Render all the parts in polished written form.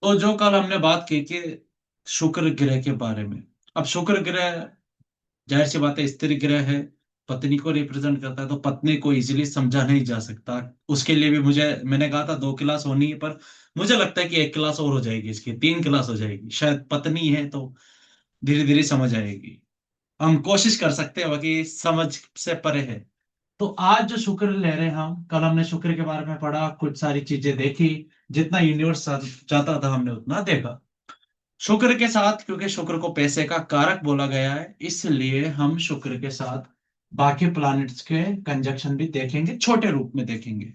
तो जो कल हमने बात की कि शुक्र ग्रह के बारे में। अब शुक्र ग्रह, जाहिर सी बात है, स्त्री ग्रह है, पत्नी को रिप्रेजेंट करता है, तो पत्नी को इजीली समझा नहीं जा सकता। उसके लिए भी मैंने कहा था 2 क्लास होनी है, पर मुझे लगता है कि 1 क्लास और हो जाएगी, इसकी 3 क्लास हो जाएगी, शायद पत्नी है तो धीरे धीरे समझ आएगी। हम कोशिश कर सकते हैं, बाकी समझ से परे है। तो आज जो शुक्र ले रहे हैं हम, कल हमने शुक्र के बारे में पढ़ा, कुछ सारी चीजें देखी, जितना यूनिवर्स चाहता था हमने उतना देखा। शुक्र के साथ, क्योंकि शुक्र को पैसे का कारक बोला गया है, इसलिए हम शुक्र के साथ बाकी प्लैनेट्स के कंजक्शन भी देखेंगे, छोटे रूप में देखेंगे।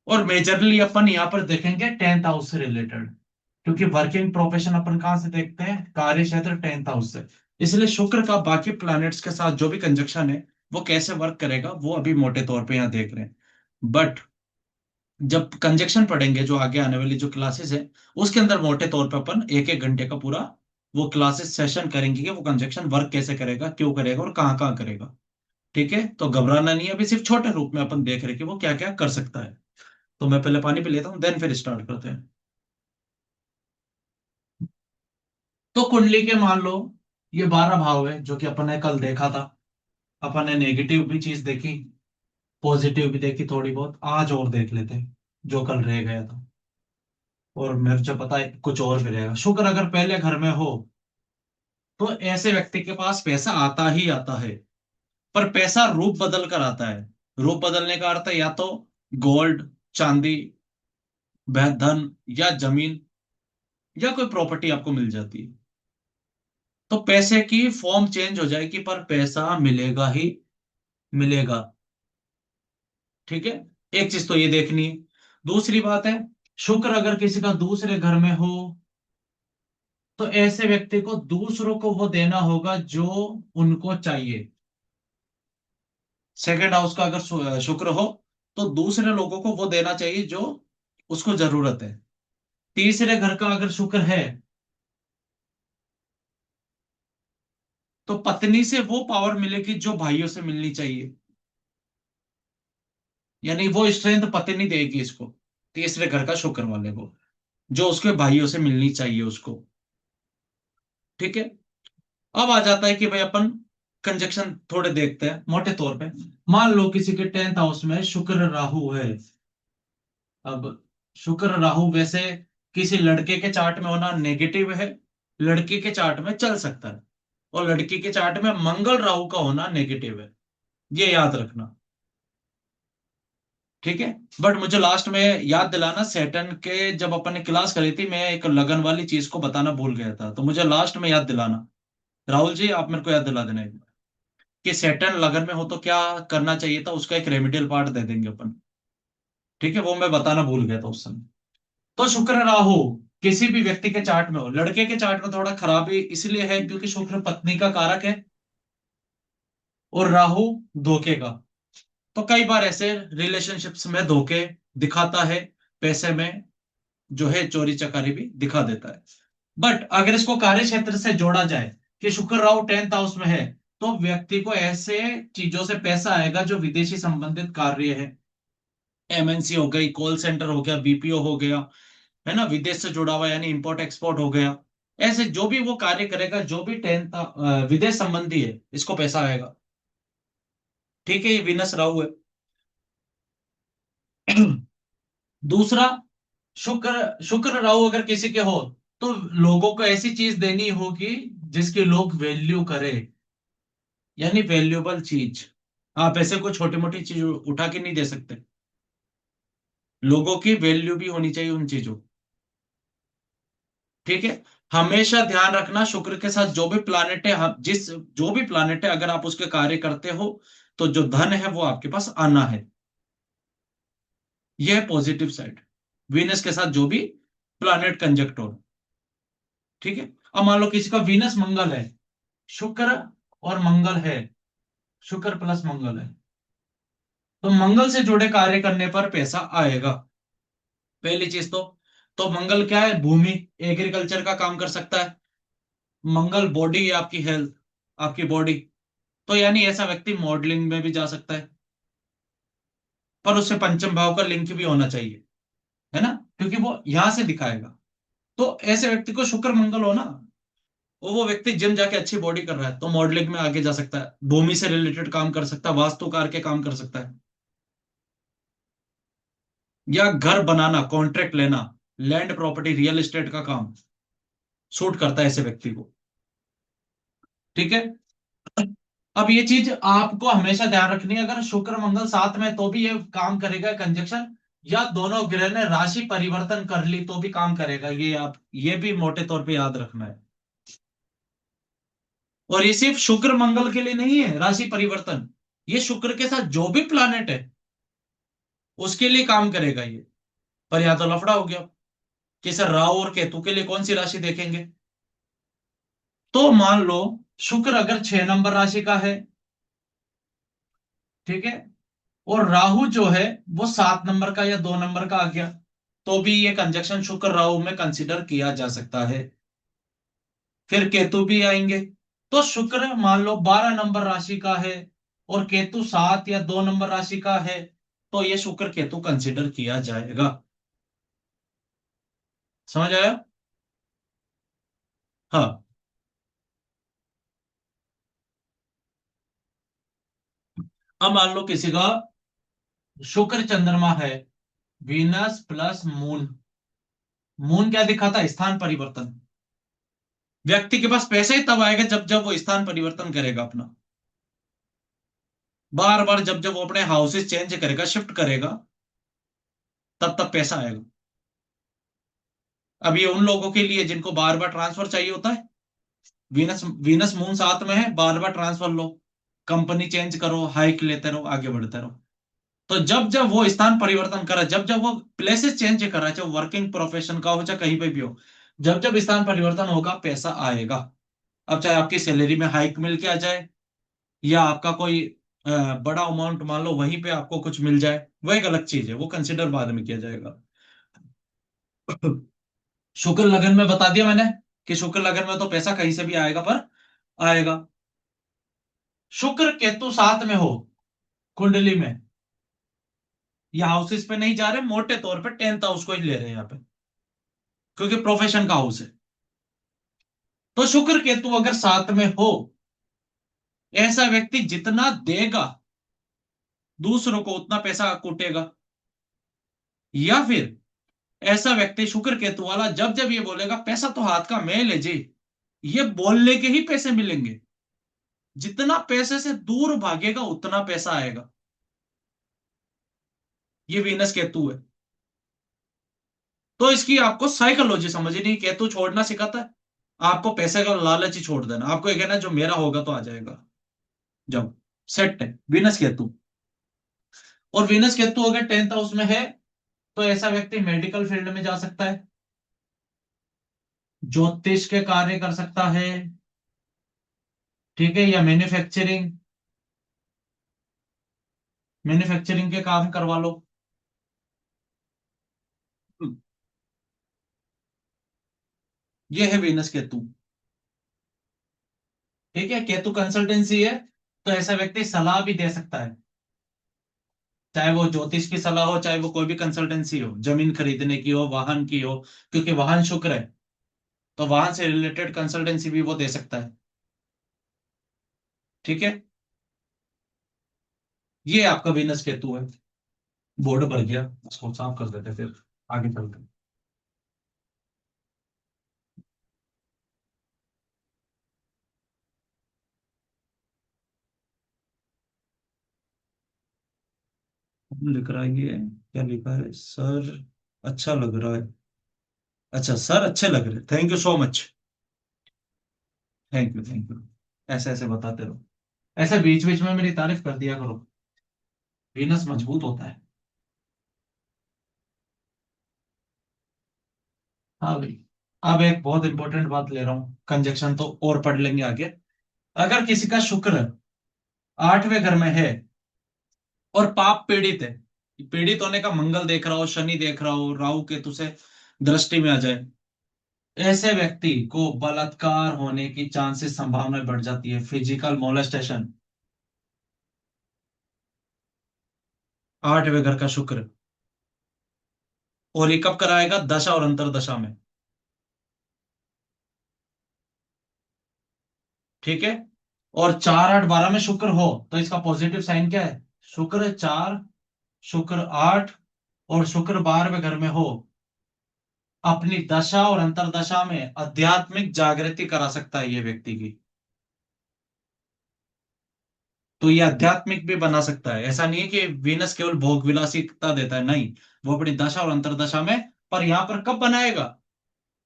और मेजरली अपन यहाँ पर देखेंगे 10th हाउस से रिलेटेड, क्योंकि वर्किंग प्रोफेशन अपन कहाँ से देखते हैं, कार्य क्षेत्र 10th हाउस से। इसलिए शुक्र का बाकी प्लैनेट्स के साथ जो भी कंजक्शन है, वो कैसे वर्क करेगा, वो अभी मोटे तौर पे यहाँ देख रहे हैं। बट जब कंजक्शन पढ़ेंगे, जो आगे आने वाली जो क्लासेस है, उसके अंदर मोटे तौर पे अपन 1-1 घंटे का पूरा वो क्लासेस सेशन करेंगे कि वो कंजक्शन वर्क कैसे करेगा, क्यों करेगा और कहाँ कहाँ करेगा। ठीक है, तो घबराना नहीं है, अभी सिर्फ छोटे रूप में अपन देख रहे हैं कि वो क्या क्या कर सकता है। तो मैं पहले पानी पी लेता हूँ, देन फिर स्टार्ट करते हैं। तो कुंडली के मान लो ये 12 भाव है, जो कि अपन ने कल देखा था। अपन ने नेगेटिव भी चीज देखी, पॉजिटिव भी देखी थोड़ी बहुत, आज और देख लेते हैं जो कल रह गया था। और मुझे पता है कुछ और भी रहेगा। शुक्र अगर पहले घर में हो, तो ऐसे व्यक्ति के पास पैसा आता ही आता है। पर पैसा रूप बदल कर आता है। रूप बदलने का अर्थ है या तो गोल्ड, चांदी, धन, या जमीन, या कोई प्रॉपर्टी आपको मिल जाती है। तो पैसे की फॉर्म चेंज हो जाएगी, पर पैसा मिलेगा ही मिलेगा। ठीक है, एक चीज तो ये देखनी है। दूसरी बात है, शुक्र अगर किसी का दूसरे घर में हो, तो ऐसे व्यक्ति को दूसरों को वो देना होगा जो उनको चाहिए। सेकंड हाउस का अगर शुक्र हो, तो दूसरे लोगों को वो देना चाहिए जो उसको जरूरत है। तीसरे घर का अगर शुक्र है, तो पत्नी से वो पावर मिलेगी जो भाइयों से मिलनी चाहिए। यानी वो स्ट्रेंथ पत्नी देगी इसको, तीसरे घर का शुक्र वाले को, जो उसके भाइयों से मिलनी चाहिए उसको। ठीक है, अब आ जाता है कि भाई अपन कंजक्शन थोड़े देखते हैं मोटे तौर पे। मान लो किसी के 10th हाउस में शुक्र राहु है। अब शुक्र राहु वैसे किसी लड़के के चार्ट में होना नेगेटिव है, लड़की के चार्ट में चल सकता है। और लड़की के चार्ट में मंगल राहु का होना नेगेटिव है, ये याद रखना। ठीक है, बट मुझे लास्ट में याद दिलाना, सैटर्न के जब अपन ने क्लास करी थी, मैं एक लगन वाली चीज को बताना भूल गया था, तो मुझे लास्ट में याद दिलाना। राहुल जी, आप मेरे को याद दिला देना एक बार, कि सैटर्न लगन में हो तो क्या करना चाहिए था, उसका एक रेमिडियल पार्ट दे देंगे अपन। ठीक है, वो मैं बताना भूल गया था उस समय। तो शुक्र राहु किसी भी व्यक्ति के चार्ट में हो, लड़के के चार्ट में थोड़ा खराबी इसलिए है क्योंकि शुक्र पत्नी का कारक है और राहु धोखे का। तो कई बार ऐसे रिलेशनशिप्स में धोखे दिखाता है, पैसे में जो है चोरी चकारी भी दिखा देता है। बट अगर इसको कार्य क्षेत्र से जोड़ा जाए कि शुक्र राहु 10th हाउस में है, तो व्यक्ति को ऐसे चीजों से पैसा आएगा जो विदेशी संबंधित कार्य है। एमएनसी हो गई, कॉल सेंटर हो गया, बीपीओ हो गया, है ना, विदेश से जुड़ा हुआ, यानी इंपोर्ट एक्सपोर्ट हो गया। ऐसे जो भी वो कार्य करेगा, जो भी 10th विदेश संबंधी है, इसको पैसा आएगा। ठीक है, ये विनस राहु है। दूसरा, शुक्र शुक्र राहु अगर किसी के हो, तो लोगों को ऐसी चीज देनी होगी जिसकी लोग वैल्यू करे, यानी वैल्यूएबल चीज। आप ऐसे कोई छोटी मोटी चीज उठा के नहीं दे सकते, लोगों की वैल्यू भी होनी चाहिए उन चीजों। ठीक है, हमेशा ध्यान रखना, शुक्र के साथ जो भी प्लानेट है, जिस जो भी प्लानेट है, अगर आप उसके कार्य करते हो, तो जो धन है वो आपके पास आना है। यह है पॉजिटिव साइड, वीनस के साथ जो भी प्लानेट कंजक्ट हो। ठीक है, अब मान लो किसी का वीनस मंगल है, शुक्र और मंगल है, शुक्र प्लस मंगल है, तो मंगल से जुड़े कार्य करने पर पैसा आएगा। पहली चीज तो मंगल क्या है, भूमि, एग्रीकल्चर का काम कर सकता है। मंगल बॉडी है, आपकी हेल्थ, आपकी बॉडी। तो यानी ऐसा व्यक्ति मॉडलिंग में भी जा सकता है, पर उससे पंचम भाव का लिंक भी होना चाहिए, है ना, क्योंकि वो यहां से दिखाएगा। तो ऐसे व्यक्ति को शुक्र मंगल हो ना, वो व्यक्ति जिम जाके अच्छी बॉडी कर रहा है तो मॉडलिंग में आगे जा सकता है, भूमि से रिलेटेड काम कर सकता है, वास्तुकार के काम कर सकता है, या घर बनाना, कॉन्ट्रैक्ट लेना, लैंड प्रॉपर्टी, रियल एस्टेट का काम सूट करता है ऐसे व्यक्ति को। ठीक है। अब ये चीज आपको हमेशा ध्यान रखनी है, अगर शुक्र मंगल साथ में तो भी ये काम करेगा कंजक्शन, या दोनों ग्रह ने राशि परिवर्तन कर ली तो भी काम करेगा, ये आप ये भी मोटे तौर पे याद रखना है। और ये सिर्फ शुक्र मंगल के लिए नहीं है राशि परिवर्तन, ये शुक्र के साथ जो भी प्लानेट है उसके लिए काम करेगा ये। पर या तो लफड़ा हो गया कि सर राहु और केतु के लिए कौन सी राशि देखेंगे। तो मान लो शुक्र अगर 6 नंबर राशि का है, ठीक है, और राहु जो है वो 7 नंबर का या 2 नंबर का आ गया, तो भी ये कंजक्शन शुक्र राहु में कंसिडर किया जा सकता है। फिर केतु भी आएंगे, तो शुक्र मान लो 12 नंबर राशि का है और केतु 7 या 2 नंबर राशि का है, तो ये शुक्र केतु कंसिडर किया जाएगा। समझ आया? हाँ। अब मान लो किसी का शुक्र चंद्रमा है, वीनस प्लस मून। मून क्या दिखाता है? स्थान परिवर्तन। व्यक्ति के पास पैसा ही तब आएगा जब जब वो स्थान परिवर्तन करेगा अपना, बार बार जब जब वो अपने हाउसेस चेंज करेगा, शिफ्ट करेगा, तब तब पैसा आएगा। अब ये उन लोगों के लिए जिनको बार बार ट्रांसफर चाहिए होता है, वीनस वीनस मून साथ में है, बार बार ट्रांसफर लो, कंपनी चेंज करो, हाइक लेते रहो, आगे बढ़ते रहो। तो जब जब वो स्थान परिवर्तन करा, जब जब वो प्लेसेस चेंज करा, चाहे वर्किंग प्रोफेशन का हो चाहे कहीं पे भी हो, जब जब स्थान परिवर्तन होगा पैसा आएगा। अब चाहे आपकी सैलरी में हाइक मिल के आ जाए, या आपका कोई बड़ा अमाउंट मान लो वहीं पे आपको कुछ मिल जाए, वो एक अलग चीज है, वो कंसिडर बाद में किया जाएगा। शुक्र लगन में बता दिया मैंने कि शुक्र लगन में तो पैसा कहीं से भी आएगा, पर आएगा। शुक्र केतु साथ में हो कुंडली में, ये हाउसेस पे नहीं जा रहे, मोटे तौर पे 10th हाउस को ही ले रहे हैं यहाँ पे, क्योंकि प्रोफेशन का हाउस है। तो शुक्र केतु अगर साथ में हो, ऐसा व्यक्ति जितना देगा दूसरों को उतना पैसा कूटेगा। या फिर ऐसा व्यक्ति शुक्र केतु वाला जब जब ये बोलेगा पैसा तो हाथ का मैल है जी, ये बोलने के ही पैसे मिलेंगे, जितना पैसे से दूर भागेगा उतना पैसा आएगा। ये वीनस केतु है। तो इसकी आपको साइकोलॉजी समझनी है। केतु छोड़ना सिखाता है आपको पैसे का लालच ही छोड़ देना, आपको ये कहना है, जो मेरा होगा तो आ जाएगा। जब सेट है वीनस केतु, और वीनस केतु अगर 10th हाउस में है, तो ऐसा व्यक्ति मेडिकल फील्ड में जा सकता है, ज्योतिष के कार्य कर सकता है, ठीक है, या मैन्युफैक्चरिंग, मैन्युफैक्चरिंग के काम करवा लो। ये है वीनस केतु। ठीक है, केतु कंसल्टेंसी है, तो ऐसा व्यक्ति सलाह भी दे सकता है, चाहे वो ज्योतिष की सलाह हो, चाहे वो कोई भी कंसल्टेंसी हो, जमीन खरीदने की हो, वाहन की हो, क्योंकि वाहन शुक्र है, तो वाहन से रिलेटेड कंसल्टेंसी भी वो दे सकता है। ठीक है, ये आपका वीनस केतु है। बोर्ड भर गया, उसको साफ कर देते फिर आगे चलते। लिख रहा है ये, क्या लिखा है सर? अच्छा लग रहा है। अच्छा सर, अच्छे लग रहे, thank you so much. Thank you thank you. ऐसे ऐसे बताते रहो, ऐसे बीच बीच में मेरी तारीफ कर दिया करो, वीनस मजबूत होता है। हाँ भाई। अब एक बहुत इंपॉर्टेंट बात ले रहा हूँ, कंजक्शन तो और पढ़ लेंगे आगे। अगर किसी का शुक्र 8वें घर में है और पाप पीड़ित है, पीड़ित होने का मंगल देख रहा हो, शनि देख रहा हो, राहु केतु से दृष्टि में आ जाए, ऐसे व्यक्ति को बलात्कार होने की चांसेस, संभावना बढ़ जाती है, फिजिकल मोलेस्टेशन। 8वें घर का शुक्र, और ये कब कराएगा? दशा और अंतरदशा में। ठीक है। और 4 8 12 में शुक्र हो तो इसका पॉजिटिव साइन क्या है? शुक्र 4, शुक्र 8 और शुक्र 12वें घर में हो, अपनी दशा और अंतरदशा में आध्यात्मिक जागृति करा सकता है ये व्यक्ति की। तो ये आध्यात्मिक भी बना सकता है। ऐसा नहीं है कि वीनस केवल भोग विलासिता देता है, नहीं, वो अपनी दशा और अंतरदशा में। पर यहां पर कब बनाएगा?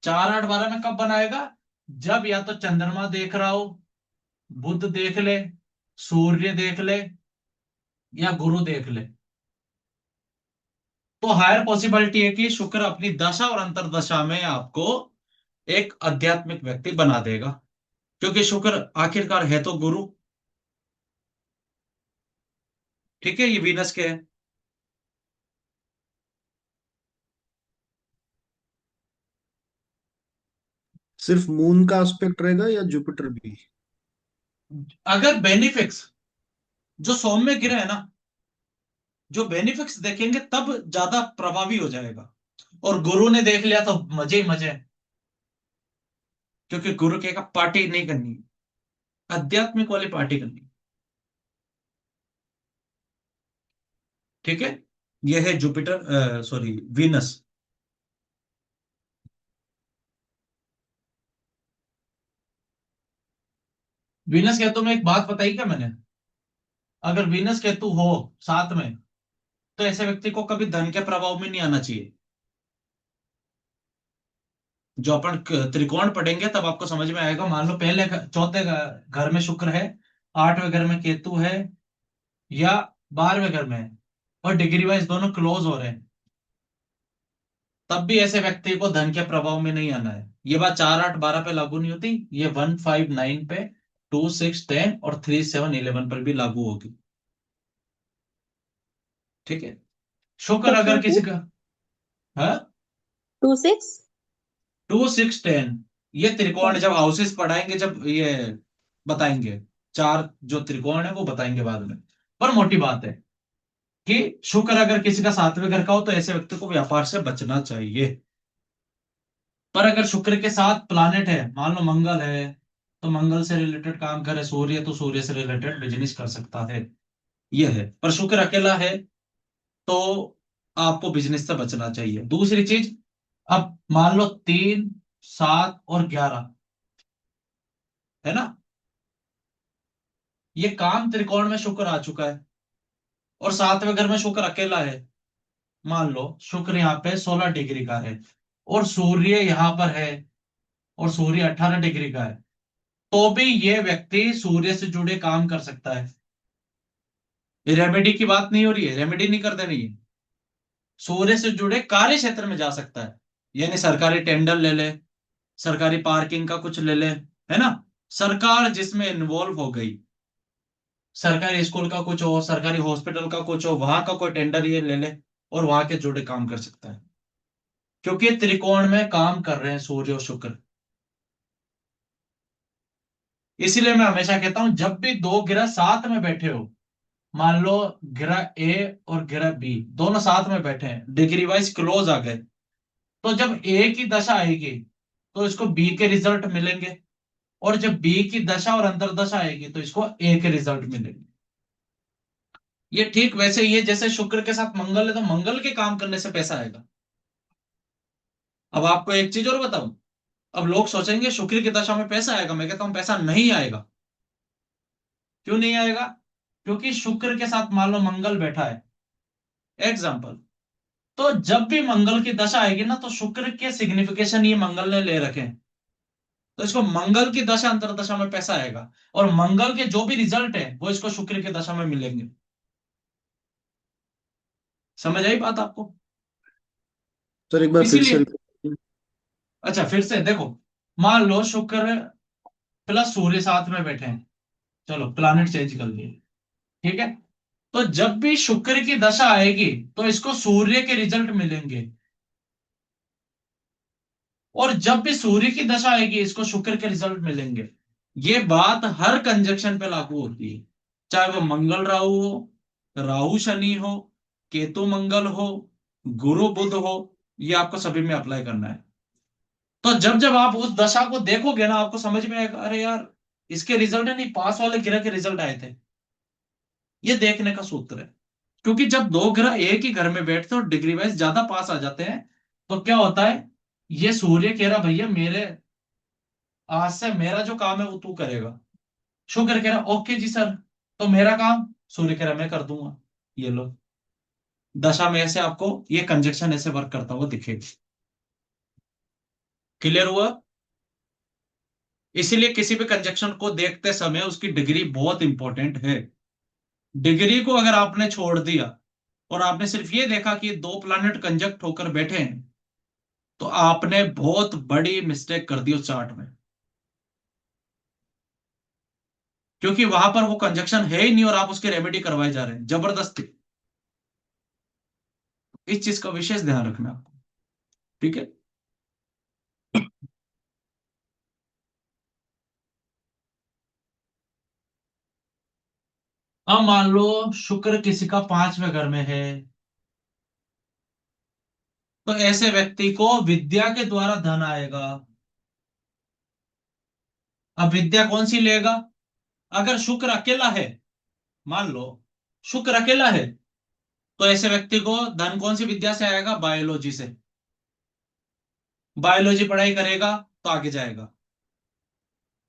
4 8 12 में कब बनाएगा? जब या तो चंद्रमा देख रहा हो, बुध देख ले, सूर्य देख ले, या गुरु देख ले, तो हायर पॉसिबिलिटी है कि शुक्र अपनी दशा और अंतरदशा में आपको एक आध्यात्मिक व्यक्ति बना देगा, क्योंकि शुक्र आखिरकार है तो गुरु। ठीक है, ये वीनस के है। सिर्फ मून का एस्पेक्ट रहेगा या जुपिटर भी? अगर बेनिफिक्स, जो सौम्य ग्रह है ना, जो बेनिफिक्स देखेंगे तब ज्यादा प्रभावी हो जाएगा। और गुरु ने देख लिया तो मजे ही मजे हैं, क्योंकि गुरु कहेगा पार्टी नहीं करनी, आध्यात्मिक वाली पार्टी करनी। ठीक है, यह है Jupiter, sorry, Venus. Venus Ketu में एक बात बताई क्या मैंने? अगर वीनस केतु हो साथ में, तो ऐसे व्यक्ति को कभी धन के प्रभाव में नहीं आना चाहिए। जो अपन त्रिकोण पढ़ेंगे तब आपको समझ में आएगा। मान लो पहले चौथे घर में शुक्र है, 8वें घर में केतु है, या 12वें घर में है, और डिग्री वाइज दोनों क्लोज हो रहे हैं, तब भी ऐसे व्यक्ति को धन के प्रभाव में नहीं आना है। ये बात 4 8 12 पे लागू नहीं होती, ये 1 5 9 पे, 2 6 10 और 3 7 11 पर भी लागू होगी। ठीक है। शुक्र तो अगर टू किसी का, हाँ, 6 2 6 10, ये त्रिकोण जब हाउसेस पढ़ाएंगे, जब ये बताएंगे, चार जो त्रिकोण है वो बताएंगे बाद में। पर मोटी बात है कि शुक्र अगर किसी का 7वें घर का हो तो ऐसे व्यक्ति को व्यापार से बचना चाहिए। पर अगर शुक्र के साथ प्लानेट है, मान लो मंगल है, तो मंगल से रिलेटेड काम करे, सूर्य तो सूर्य से रिलेटेड बिजनेस कर सकता है। यह है। पर शुक्र अकेला है तो आपको बिजनेस से बचना चाहिए। दूसरी चीज, अब मान लो 3 7 और 11, है ना, ये काम त्रिकोण में शुक्र आ चुका है, और 7वें घर में शुक्र अकेला है। मान लो शुक्र यहाँ पे 16 डिग्री का है, और सूर्य यहाँ पर है, और सूर्य 18 डिग्री का है, तो भी ये व्यक्ति सूर्य से जुड़े काम कर सकता है। ये रेमेडी की बात नहीं हो रही है, रेमेडी नहीं कर देनी है, सूर्य से जुड़े कार्य क्षेत्र में जा सकता है। यानी सरकारी टेंडर ले ले, सरकारी पार्किंग का कुछ ले ले, है ना, सरकार जिसमें इन्वॉल्व हो गई, सरकारी स्कूल का कुछ हो, सरकारी हॉस्पिटल का कुछ हो, वहां का कोई टेंडर ये ले ले, और वहां के जुड़े काम कर सकता है, क्योंकि त्रिकोण में काम कर रहे हैं सूर्य और शुक्र। इसीलिए मैं हमेशा कहता हूं, जब भी दो ग्रह साथ में बैठे हो, मान लो ग्रह ए और ग्रह बी दोनों साथ में बैठे हैं, डिग्री वाइज क्लोज आ गए, तो जब ए की दशा आएगी तो इसको बी के रिजल्ट मिलेंगे, और जब बी की दशा और अंतरदशा आएगी तो इसको ए के रिजल्ट मिलेंगे। ये ठीक वैसे ही है जैसे शुक्र के साथ मंगल है, तो मंगल के काम करने से पैसा आएगा। अब आपको एक चीज और बताऊं, अब लोग सोचेंगे शुक्र की दशा में पैसा आएगा, मैं कहता हूं पैसा नहीं आएगा। क्यों नहीं आएगा? क्योंकि शुक्र के साथ मान लो मंगल बैठा है, एग्जाम्पल, तो जब भी मंगल की दशा आएगी ना, तो शुक्र के सिग्निफिकेशन ये मंगल ने ले रखे हैं, तो इसको मंगल की दशा अंतरदशा में पैसा आएगा, और मंगल के जो भी रिजल्ट है वो इसको शुक्र की दशा में मिलेंगे। समझ आई बात आपको? सर एक बार फिर से इसीलिए, repeat अच्छा फिर से देखो, मान लो शुक्र प्लस सूर्य साथ में बैठे हैं, चलो प्लानिट चेंज कर लिए, ठीक है, तो जब भी शुक्र की दशा आएगी तो इसको सूर्य के रिजल्ट मिलेंगे, और जब भी सूर्य की दशा आएगी इसको शुक्र के रिजल्ट मिलेंगे। ये बात हर कंजक्शन पे लागू होती है, चाहे वो मंगल राहु हो, राहु शनि हो, केतु मंगल हो, गुरु बुध हो, ये आपको सभी में अप्लाई करना है। तो जब जब आप उस दशा को देखोगे ना, आपको समझ में आएगा, अरे यार, इसके रिजल्ट है नहीं, पास वाले ग्रह के रिजल्ट आए थे। ये देखने का सूत्र है। क्योंकि जब दो ग्रह एक ही घर में बैठते हैं और डिग्री वाइज ज्यादा पास आ जाते हैं, तो क्या होता है, ये सूर्य कह रहा भैया मेरे, आज से मेरा जो काम है वो तू करेगा। शुक्र कह रहा ओके जी सर, तो मेरा काम सूर्य कह रहा मैं कर दूंगा। ये लो, दशा में ऐसे आपको ये कंजक्शन ऐसे वर्क करता हुआ दिखेगा। क्लियर हुआ? इसीलिए किसी भी कंजक्शन को देखते समय उसकी डिग्री बहुत इंपॉर्टेंट है। डिग्री को अगर आपने छोड़ दिया और आपने सिर्फ ये देखा कि दो प्लैनेट कंजक्ट होकर बैठे हैं, तो आपने बहुत बड़ी मिस्टेक कर दी उस चार्ट में। क्योंकि वहां पर वो कंजक्शन है ही नहीं और आप उसके रेमेडी करवाए जा रहे हैं जबरदस्ती। इस चीज का विशेष ध्यान रखना आपको। ठीक है। अब मान लो शुक्र किसी का 5वें घर में है, तो ऐसे व्यक्ति को विद्या के द्वारा धन आएगा। अब विद्या कौन सी लेगा? अगर शुक्र अकेला है, मान लो शुक्र अकेला है, तो ऐसे व्यक्ति को धन कौन सी विद्या से आएगा? बायोलॉजी से। बायोलॉजी पढ़ाई करेगा तो आगे जाएगा।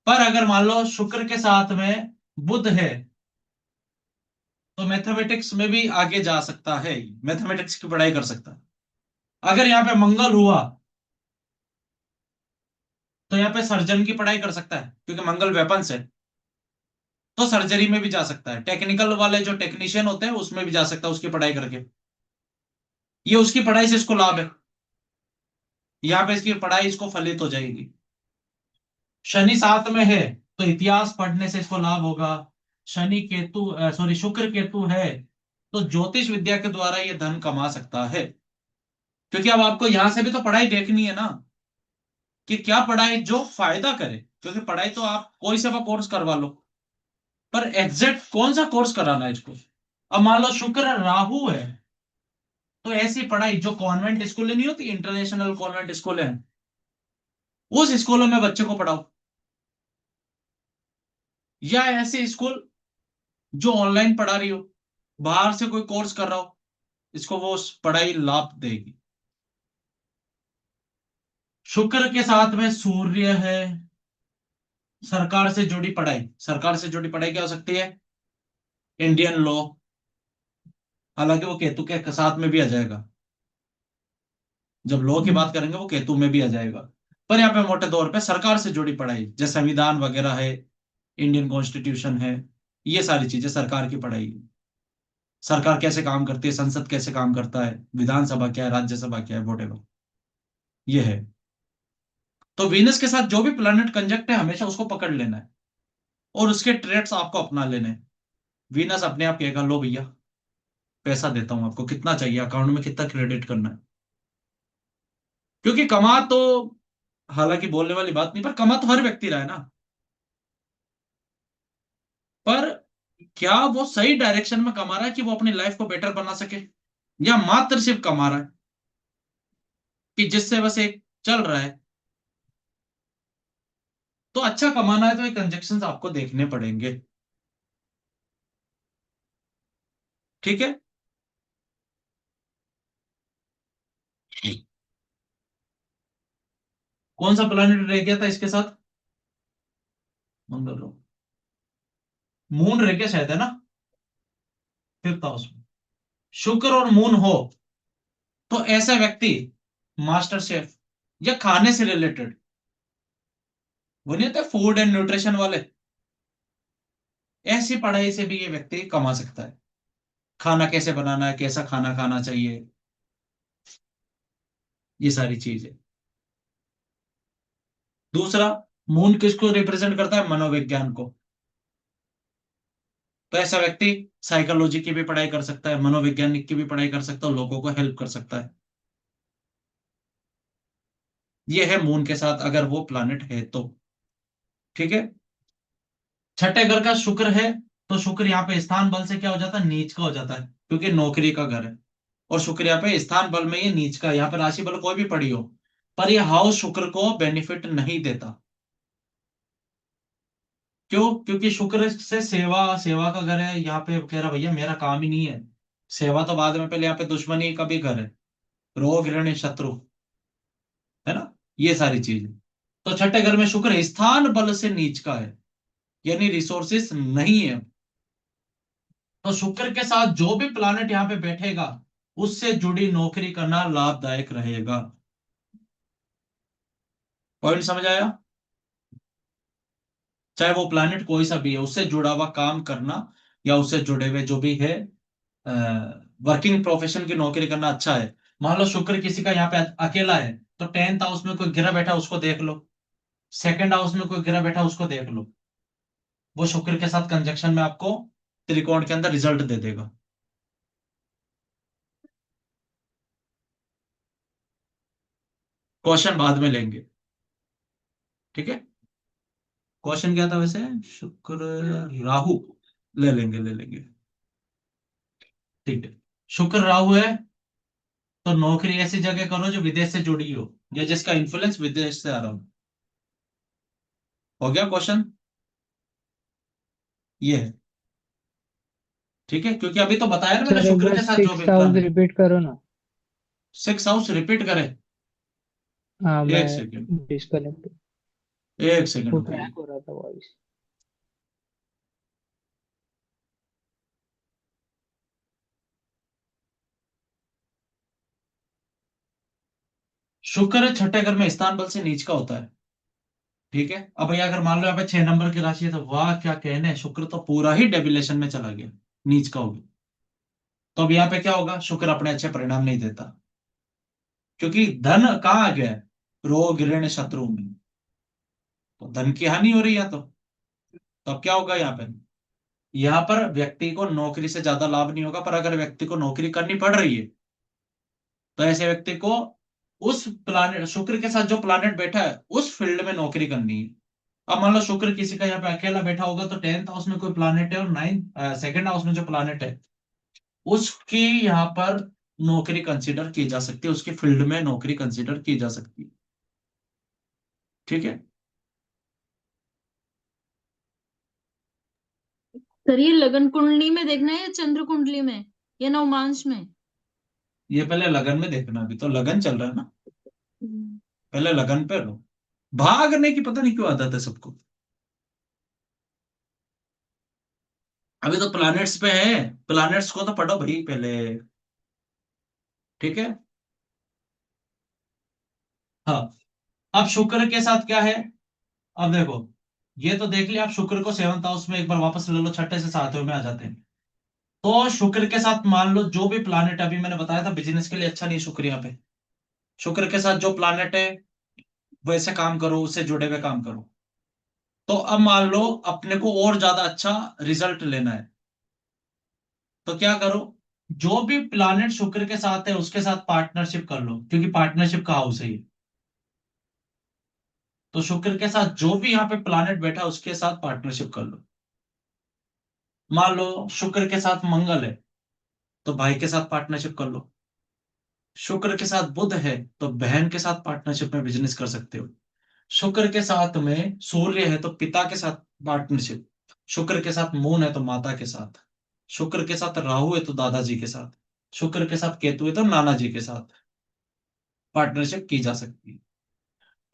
पर अगर मान लो शुक्र के साथ में बुध है, तो मैथमेटिक्स में भी आगे जा सकता है, मैथमेटिक्स की पढ़ाई कर सकता है। अगर यहाँ पे मंगल हुआ, तो यहाँ पे सर्जन की पढ़ाई कर सकता है, क्योंकि मंगल वेपन्स है। तो सर्जरी में भी जा सकता है, टेक्निकल वाले जो टेक्नीशियन होते हैं उसमें भी जा सकता है उसकी पढ़ाई करके। ये उसकी पढ़ाई से इसको लाभ है, यहाँ पे इसकी पढ़ाई इसको फलित हो जाएगी। शनि साथ में है, तो इतिहास पढ़ने से इसको लाभ होगा। शनि केतु, सॉरी शुक्र केतु है, तो ज्योतिष विद्या के द्वारा ये धन कमा सकता है। क्योंकि अब आपको यहां से भी तो पढ़ाई देखनी है ना, कि क्या पढ़ाई जो फायदा करे। क्योंकि पढ़ाई तो आप कोई सा कोर्स करवा लो, पर एग्जैक्ट कौन सा कोर्स कराना है इसको। अब मान लो शुक्र राहु है, तो ऐसी पढ़ाई जो कॉन्वेंट स्कूलें नहीं होती, इंटरनेशनल कॉन्वेंट स्कूलें, उस स्कूलों में बच्चे को पढ़ाओ। या ऐसे स्कूल जो ऑनलाइन पढ़ा रही हो, बाहर से कोई कोर्स कर रहा हो, इसको वो पढ़ाई लाभ देगी। शुक्र के साथ में सूर्य है, सरकार से जुड़ी पढ़ाई। सरकार से जुड़ी पढ़ाई क्या हो सकती है? Indian law. हालांकि वो केतु के साथ में भी आ जाएगा, जब लॉ की बात करेंगे वो केतु में भी आ जाएगा। पर यहाँ पे मोटे तौर पे सरकार से जुड़ी पढ़ाई, जैसे संविधान वगैरह है, इंडियन कॉन्स्टिट्यूशन है, ये सारी चीजें सरकार की पढ़ाई है। सरकार कैसे काम करती है, संसद कैसे काम करता है, विधानसभा क्या है, राज्यसभा क्या है, वोटेवर, ये है। तो वीनस के साथ जो भी प्लैनेट कंजक्ट है हमेशा उसको पकड़ लेना है, और उसके ट्रेड्स आपको अपना लेने हैं। वीनस अपने आप कहेगा लो भैया, पैसा देता हूं आपको, कितना चाहिए, अकाउंट में कितना क्रेडिट करना है। क्योंकि कमा तो, हालांकि बोलने वाली बात नहीं, पर कमा तो हर व्यक्ति रहा है ना। पर क्या वो सही डायरेक्शन में कमा रहा है कि वो अपनी लाइफ को बेटर बना सके, या मात्र सिर्फ कमा रहा है कि जिससे बस एक चल रहा है। तो अच्छा कमाना है तो ये कंजक्शंस आपको देखने पड़ेंगे। ठीक है। कौन सा प्लैनेट रह गया था इसके साथ? मंगल। मून रह गया शायद, है ना, 5th हाउस में। शुक्र और मून हो, तो ऐसा व्यक्ति मास्टर शेफ, या खाने से रिलेटेड, वो नहीं होते फूड एंड न्यूट्रिशन वाले, ऐसी पढ़ाई से भी ये व्यक्ति कमा सकता है। खाना कैसे बनाना है, कैसा खाना खाना चाहिए, ये सारी चीजें। दूसरा, मून किसको रिप्रेजेंट करता है? मनोविज्ञान को। तो ऐसा व्यक्ति साइकोलॉजी की भी पढ़ाई कर सकता है, मनोवैज्ञानिक की भी पढ़ाई कर सकता है, लोगों को हेल्प कर सकता है। ये है मून के साथ अगर वो प्लानिट है तो। ठीक है। छठे घर का शुक्र है, तो शुक्र यहाँ पे स्थान बल से क्या हो जाता है? नीच का हो जाता है, क्योंकि नौकरी का घर है। और शुक्र यहाँ पे स्थान बल में ये नीच का, यहाँ पे राशि बल कोई भी पड़ी हो, पर ये हाउस शुक्र को बेनिफिट नहीं देता। क्यों? क्योंकि शुक्र से सेवा, सेवा का घर है यहाँ पे, कह रहा भैया मेरा काम ही नहीं है, सेवा तो बाद में, पहले यहाँ पे दुश्मनी का भी घर है, रोग ऋण शत्रु, है ना, ये सारी चीजें। तो छठे घर में शुक्र है, स्थान बल से नीच का है, यानी रिसोर्सेस नहीं है। तो शुक्र के साथ जो भी प्लानेट यहाँ पे बैठेगा, उससे जुड़ी नौकरी करना लाभदायक रहेगा। पॉइंट समझ आया? चाहे वो प्लानेट कोई सा भी है, उससे जुड़ा हुआ काम करना, या उससे जुड़े हुए जो भी है वर्किंग प्रोफेशन की नौकरी करना अच्छा है। मान लो शुक्र किसी का यहाँ पे अकेला है, तो 10th हाउस में कोई गिरा बैठा उसको देख लो, सेकंड हाउस में कोई गिरा बैठा उसको देख लो, वो शुक्र के साथ कंजक्शन में आपको त्रिकोण के अंदर रिजल्ट दे देगा। क्वेश्चन बाद में लेंगे, ठीक है। क्वेश्चन क्या था वैसे? शुक्र, राहु, ले लेंगे ले लेंगे, ठीक है। शुक्र राहु है, तो नौकरी ऐसी जगह करो जो विदेश से जुड़ी हो, या जिसका इन्फ्लुएंस विदेश से आ रहा हो गया क्वेश्चन, ये है, ठीक है। क्योंकि अभी तो बताया ना मैंने, सर एक शुक्र बार के साथ जो सिक्स भी हाउस प्लान। रिपीट करो ना। 6 हाउस रिपीट करें? हाँ, एक मैं सेकेंड, डिस्कनेक्ट, एक सेकेंड वो भाई। क्रैक हो रहा था वॉइस। शुक्र छठे घर में स्थान बल से नीच का होता है, ठीक है। अब भैया अगर मान लो यहाँ पे 6 नंबर की राशि है, तो वाह क्या कहने हैं, शुक्र तो पूरा ही डेबिलेशन में चला गया, नीच का हो गया। तो अब यहाँ पे क्या होगा, शुक्र अपने अच्छे परिणाम नहीं देता, क्योंकि धन कहाँ आ गया है, रोग ऋण शत्रु में, तो धन की हानि हो रही है। तो अब क्या होगा यहाँ पे, यहाँ पर व्यक्ति को नौकरी से ज्यादा लाभ नहीं होगा, पर अगर व्यक्ति को नौकरी करनी पड़ रही है, तो ऐसे व्यक्ति को उस प्लानेट, शुक्र के साथ जो प्लानेट बैठा है उस फील्ड में नौकरी करनी है। अब मान लो शुक्र किसी का यहाँ पे अकेला बैठा होगा, तो 10th हाउस में कोई प्लानेट है और 9th सेकंड हाउस में जो प्लानेट है, उसकी यहाँ पर नौकरी कंसीडर की जा सकती है, उसकी फील्ड में नौकरी कंसीडर की जा सकती है, ठीक है। सर ये लगन कुंडली में देखना है या चंद्र कुंडली में या नवमांश में? ये पहले लगन में देखना, अभी तो लगन चल रहा है ना, हम्म। पहले लगन पे लो। भागने की पता नहीं क्यों आदत है सबको, अभी तो प्लैनेट्स पे है, प्लैनेट्स को तो पढ़ो भाई पहले, ठीक है। हाँ, अब शुक्र के साथ क्या है, अब देखो, ये तो देख लिया, आप शुक्र को 7th हाउस में एक बार वापस ले लो, छठे से 7वें में आ जाते हैं। तो शुक्र के साथ मान लो जो भी प्लानेट, अभी मैंने बताया था बिजनेस के लिए अच्छा नहीं है शुक्र यहाँ पे, शुक्र के साथ जो प्लानेट है वैसे काम करो, उससे जुड़े हुए काम करो। तो अब मान लो अपने को और ज्यादा अच्छा रिजल्ट लेना है, तो क्या करो, जो भी प्लानेट शुक्र के साथ है उसके साथ पार्टनरशिप कर लो, क्योंकि पार्टनरशिप का हाउस है ये। तो शुक्र के साथ जो भी यहाँ पे प्लानेट बैठा है उसके साथ पार्टनरशिप कर लो। मान लो शुक्र के साथ मंगल है, तो भाई के साथ पार्टनरशिप कर लो। शुक्र के साथ बुध है, तो बहन के साथ पार्टनरशिप में बिजनेस कर सकते हो। शुक्र के साथ में सूर्य है, तो पिता के साथ पार्टनरशिप। शुक्र के साथ मून है, तो माता के साथ। शुक्र के साथ राहु है, तो दादाजी के साथ। शुक्र के साथ केतु है, तो नाना जी के साथ पार्टनरशिप की जा सकती है।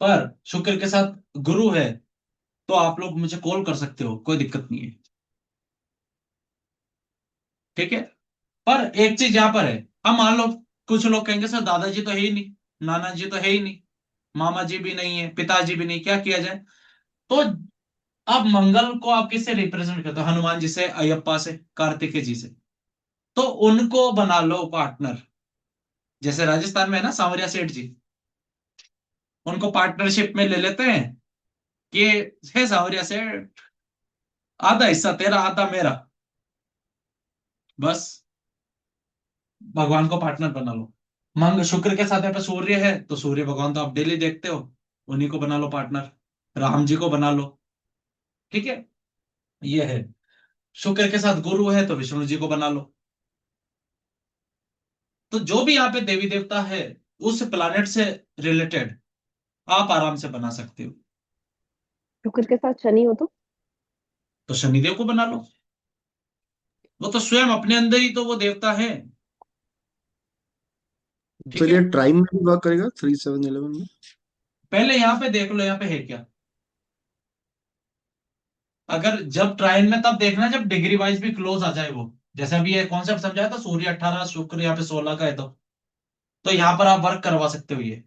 पर शुक्र के साथ गुरु है, तो आप लोग मुझे कॉल कर सकते हो, कोई दिक्कत नहीं है, ठीक है। पर एक चीज यहां पर है, अब मान लो कुछ लोग कहेंगे सर दादाजी तो है ही नहीं, नाना जी तो है ही नहीं, मामा जी भी नहीं है, पिताजी भी नहीं, क्या किया जाए? तो अब मंगल को आप किससे रिप्रेजेंट करते हो? हनुमान जी से, अयप्पा से, कार्तिकेय जी से। तो उनको बना लो पार्टनर, जैसे राजस्थान में है ना सांवरिया सेठ जी, उनको पार्टनरशिप में ले लेते हैं कि हे सांवरिया सेठ, आधा हिस्सा तेरा आधा मेरा, बस भगवान को पार्टनर बना लो। मंग शुक्र के साथ यहाँ पे सूर्य है, तो सूर्य भगवान तो आप डेली देखते हो, उन्हीं को बना लो पार्टनर, राम जी को बना लो, ठीक है। ये है, शुक्र के साथ गुरु है, तो विष्णु जी को बना लो। तो जो भी यहाँ पे देवी देवता है उस प्लानेट से रिलेटेड आप आराम से बना सकते हो। शुक्र के साथ शनि हो तो? तो शनिदेव को बना लो, वो तो स्वयं अपने अंदर ही तो वो देवता है। ठीक चलिए है, ट्राइम में भी वर्क करेगा 3 7 11 में। पहले यहाँ पे देख लो यहाँ पे है क्या। अगर जब ट्राइन में तब देखना जब डिग्री वाइज भी क्लोज आ जाए वो, जैसे अभी ये कॉन्सेप्ट समझाया था, सूर्य 18 शुक्र यहाँ पे 16 का है, तो यहाँ पर आप वर्क करवा सकते हो ये।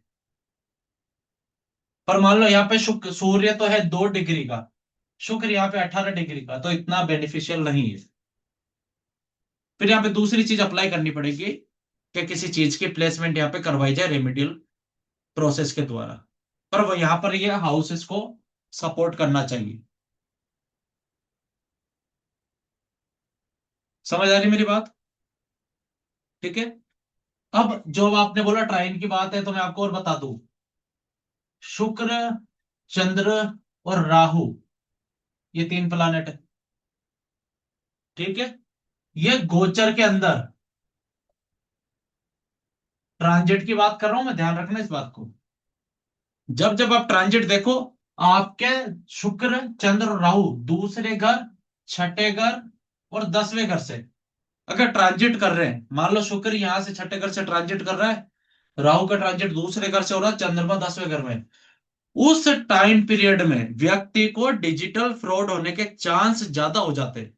पर मान लो यहाँ पे शुक्र सूर्य तो है 2 डिग्री का, शुक्र यहाँ पे 18 डिग्री का, तो इतना बेनिफिशियल नहीं है। फिर यहाँ पे दूसरी चीज अप्लाई करनी पड़ेगी कि किसी चीज की प्लेसमेंट यहाँ पे करवाई जाए रेमेडियल प्रोसेस के द्वारा। पर वो यहाँ पर ये हाउसेस को सपोर्ट करना चाहिए। समझ आ रही मेरी बात? ठीक है। अब जो आपने बोला ट्राइन की बात है, तो मैं आपको और बता दूं, शुक्र, चंद्र और राहु, ये 3 प्लानेट है। ठीक है, ये गोचर के अंदर ट्रांजिट की बात कर रहा हूं मैं, ध्यान रखना इस बात को। जब जब आप ट्रांजिट देखो, आपके शुक्र, चंद्र और राहु दूसरे घर, छठे घर और 10वें घर से अगर ट्रांजिट कर रहे हैं, मान लो शुक्र यहां से छठे घर से ट्रांजिट कर रहा है, राहु का ट्रांजिट दूसरे घर से हो रहा है, चंद्रमा 10वें घर में, उस टाइम पीरियड में व्यक्ति को डिजिटल फ्रॉड होने के चांस ज्यादा हो जाते हैं।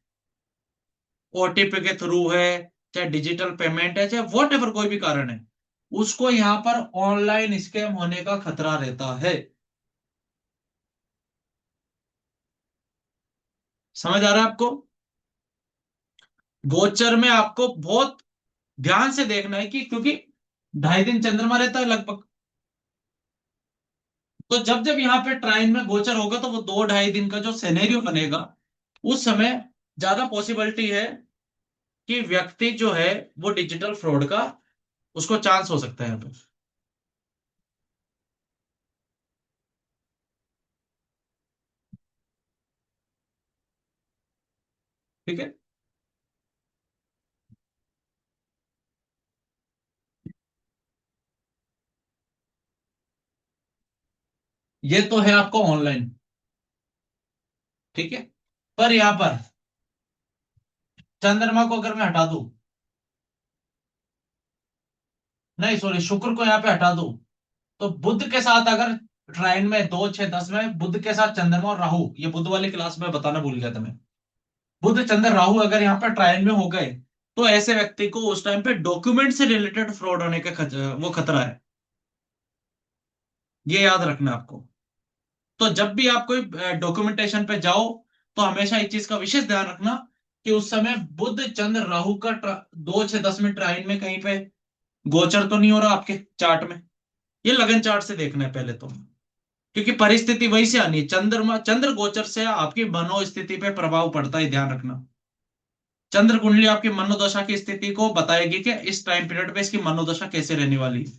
ओटीपी के थ्रू है, चाहे डिजिटल पेमेंट है, चाहे वॉट एवर कोई भी कारण है, उसको यहां पर ऑनलाइन स्कैम होने का खतरा रहता है। समझ आ रहा है आपको? गोचर में आपको बहुत ध्यान से देखना है कि क्योंकि 2.5 दिन चंद्रमा रहता है लगभग, तो जब जब यहाँ पे ट्राइन में गोचर होगा तो वो 2 2.5 दिन का जो सिनेरियो बनेगा, उस समय ज्यादा पॉसिबिलिटी है कि व्यक्ति जो है वो डिजिटल फ्रॉड का उसको चांस हो सकता है यहाँ पे। ठीक है, ये तो है आपको ऑनलाइन। ठीक है, पर यहां पर चंद्रमा को अगर मैं हटा दूं, नहीं सॉरी शुक्र को यहाँ पे हटा दूं, तो बुध के साथ अगर ट्राइन में 2 6 10 में बुध के साथ चंद्रमा और राहु, ये बुध वाली क्लास में बताना भूल गया था मैं, बुध चंद्र राहु अगर यहाँ पर ट्रायल में हो गए, तो ऐसे व्यक्ति को उस टाइम पे डॉक्यूमेंट से रिलेटेड फ्रॉड होने का वो खतरा है। ये याद रखना आपको। तो जब भी आप कोई डॉक्यूमेंटेशन पे जाओ, तो हमेशा इस चीज का विशेष ध्यान रखना कि उस समय बुध चंद्र राहु का 2 6 10 में ट्राइन में कहीं पे गोचर तो नहीं हो रहा आपके चार्ट में। ये लगन चार्ट से देखना है पहले तो, क्योंकि परिस्थिति वही से आनी है। चंद्रमा चंद्र गोचर से आपकी मनोस्थिति पे प्रभाव पड़ता है, ध्यान रखना। चंद्र कुंडली आपकी मनोदशा की स्थिति को बताएगी कि इस टाइम पीरियड पे इसकी मनोदशा कैसे रहने वाली है।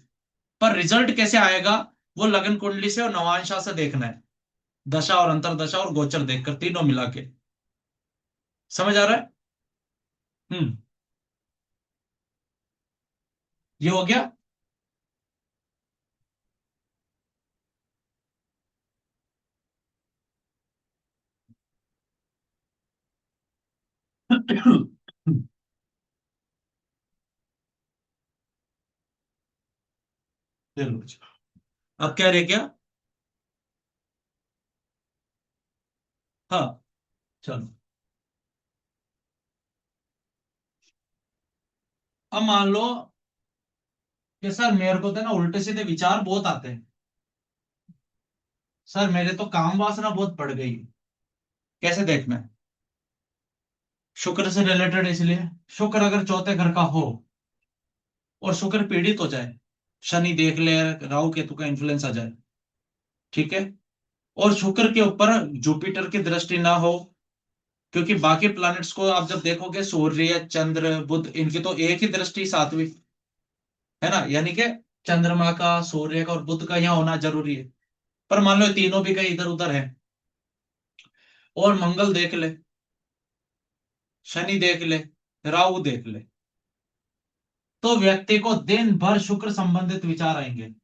पर रिजल्ट कैसे आएगा, वो लगन कुंडली से और नवांशा से देखना है, दशा और अंतरदशा और गोचर देखकर तीनों मिला के। समझ आ रहा है? हम्म, ये हो गया। चलो जी। अब कह रहे क्या? हाँ, चलो। अब मान लो कि सर मेरे को तो ना उल्टे सीधे विचार बहुत आते हैं, सर मेरे तो काम वासना बहुत बढ़ गई है। कैसे देखना है? शुक्र से रिलेटेड, इसलिए शुक्र अगर चौथे घर का हो और शुक्र पीड़ित हो जाए, शनि देख ले, राहु केतु का इन्फ्लुएंस आ जाए, ठीक है, और शुक्र के ऊपर जुपिटर की दृष्टि ना हो, क्योंकि बाकी प्लैनेट्स को आप जब देखोगे, सूर्य, चंद्र, बुध, इनकी तो एक ही दृष्टि 7वीं है ना, यानी कि चंद्रमा का, सूर्य का और बुध का यहाँ होना जरूरी है। पर मान लो ये तीनों भी कहीं इधर उधर है, और मंगल देख ले, शनि देख ले, राहु देख ले, तो व्यक्ति को दिन भर शुक्र संबंधित विचार आएंगे।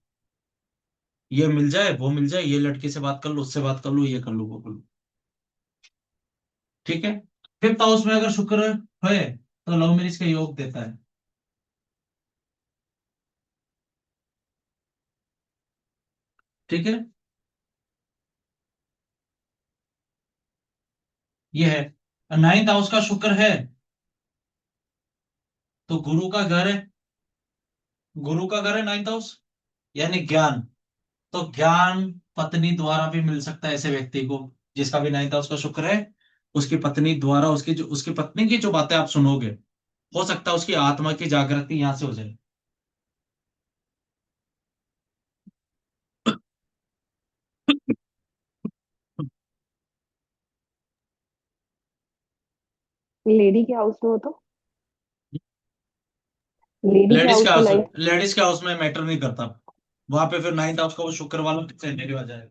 ये मिल जाए, वो मिल जाए, ये लड़की से बात कर लो, उससे बात कर लो, ये कर लो, वो कर लो। ठीक है। फिफ्थ हाउस में अगर शुक्र है तो लव मैरिज का योग देता है। ठीक है, ये है। नाइन्थ हाउस का शुक्र है तो गुरु का घर है, गुरु का घर है नाइन्थ हाउस, यानी ज्ञान। तो ज्ञान पत्नी द्वारा भी मिल सकता है ऐसे व्यक्ति को, जिसका भी नाइन्थ हाउस का शुक्र है। उसकी पत्नी द्वारा उसकी पत्नी की जो बातें आप सुनोगे, हो सकता है उसकी आत्मा की जागृति यहां से हो जाए। लेडी के हाउस में हो तो, लेडी के लेडीज के हाउस में हाउस, नाइट। लेडीज के हाउस में मैटर नहीं करता। वहां पे फिर नाइन्थ हाउस का वो शुक्र वाला सेंसिटिव आ जाएगा।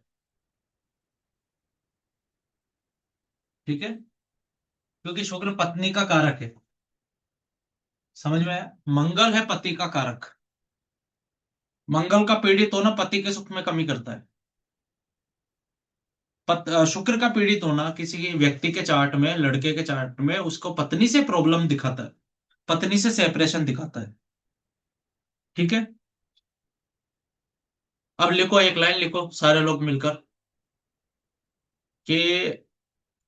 ठीक है, क्योंकि शुक्र पत्नी का कारक है। समझ में आया? मंगल है पति का कारक। मंगल का पीड़ित होना पति के सुख में कमी करता है। शुक्र का पीड़ित होना किसी व्यक्ति के चार्ट में, लड़के के चार्ट में उसको पत्नी से प्रॉब्लम दिखाता है, पत्नी से सेपरेशन दिखाता है। ठीक है, अब लिखो, एक लाइन लिखो सारे लोग मिलकर कि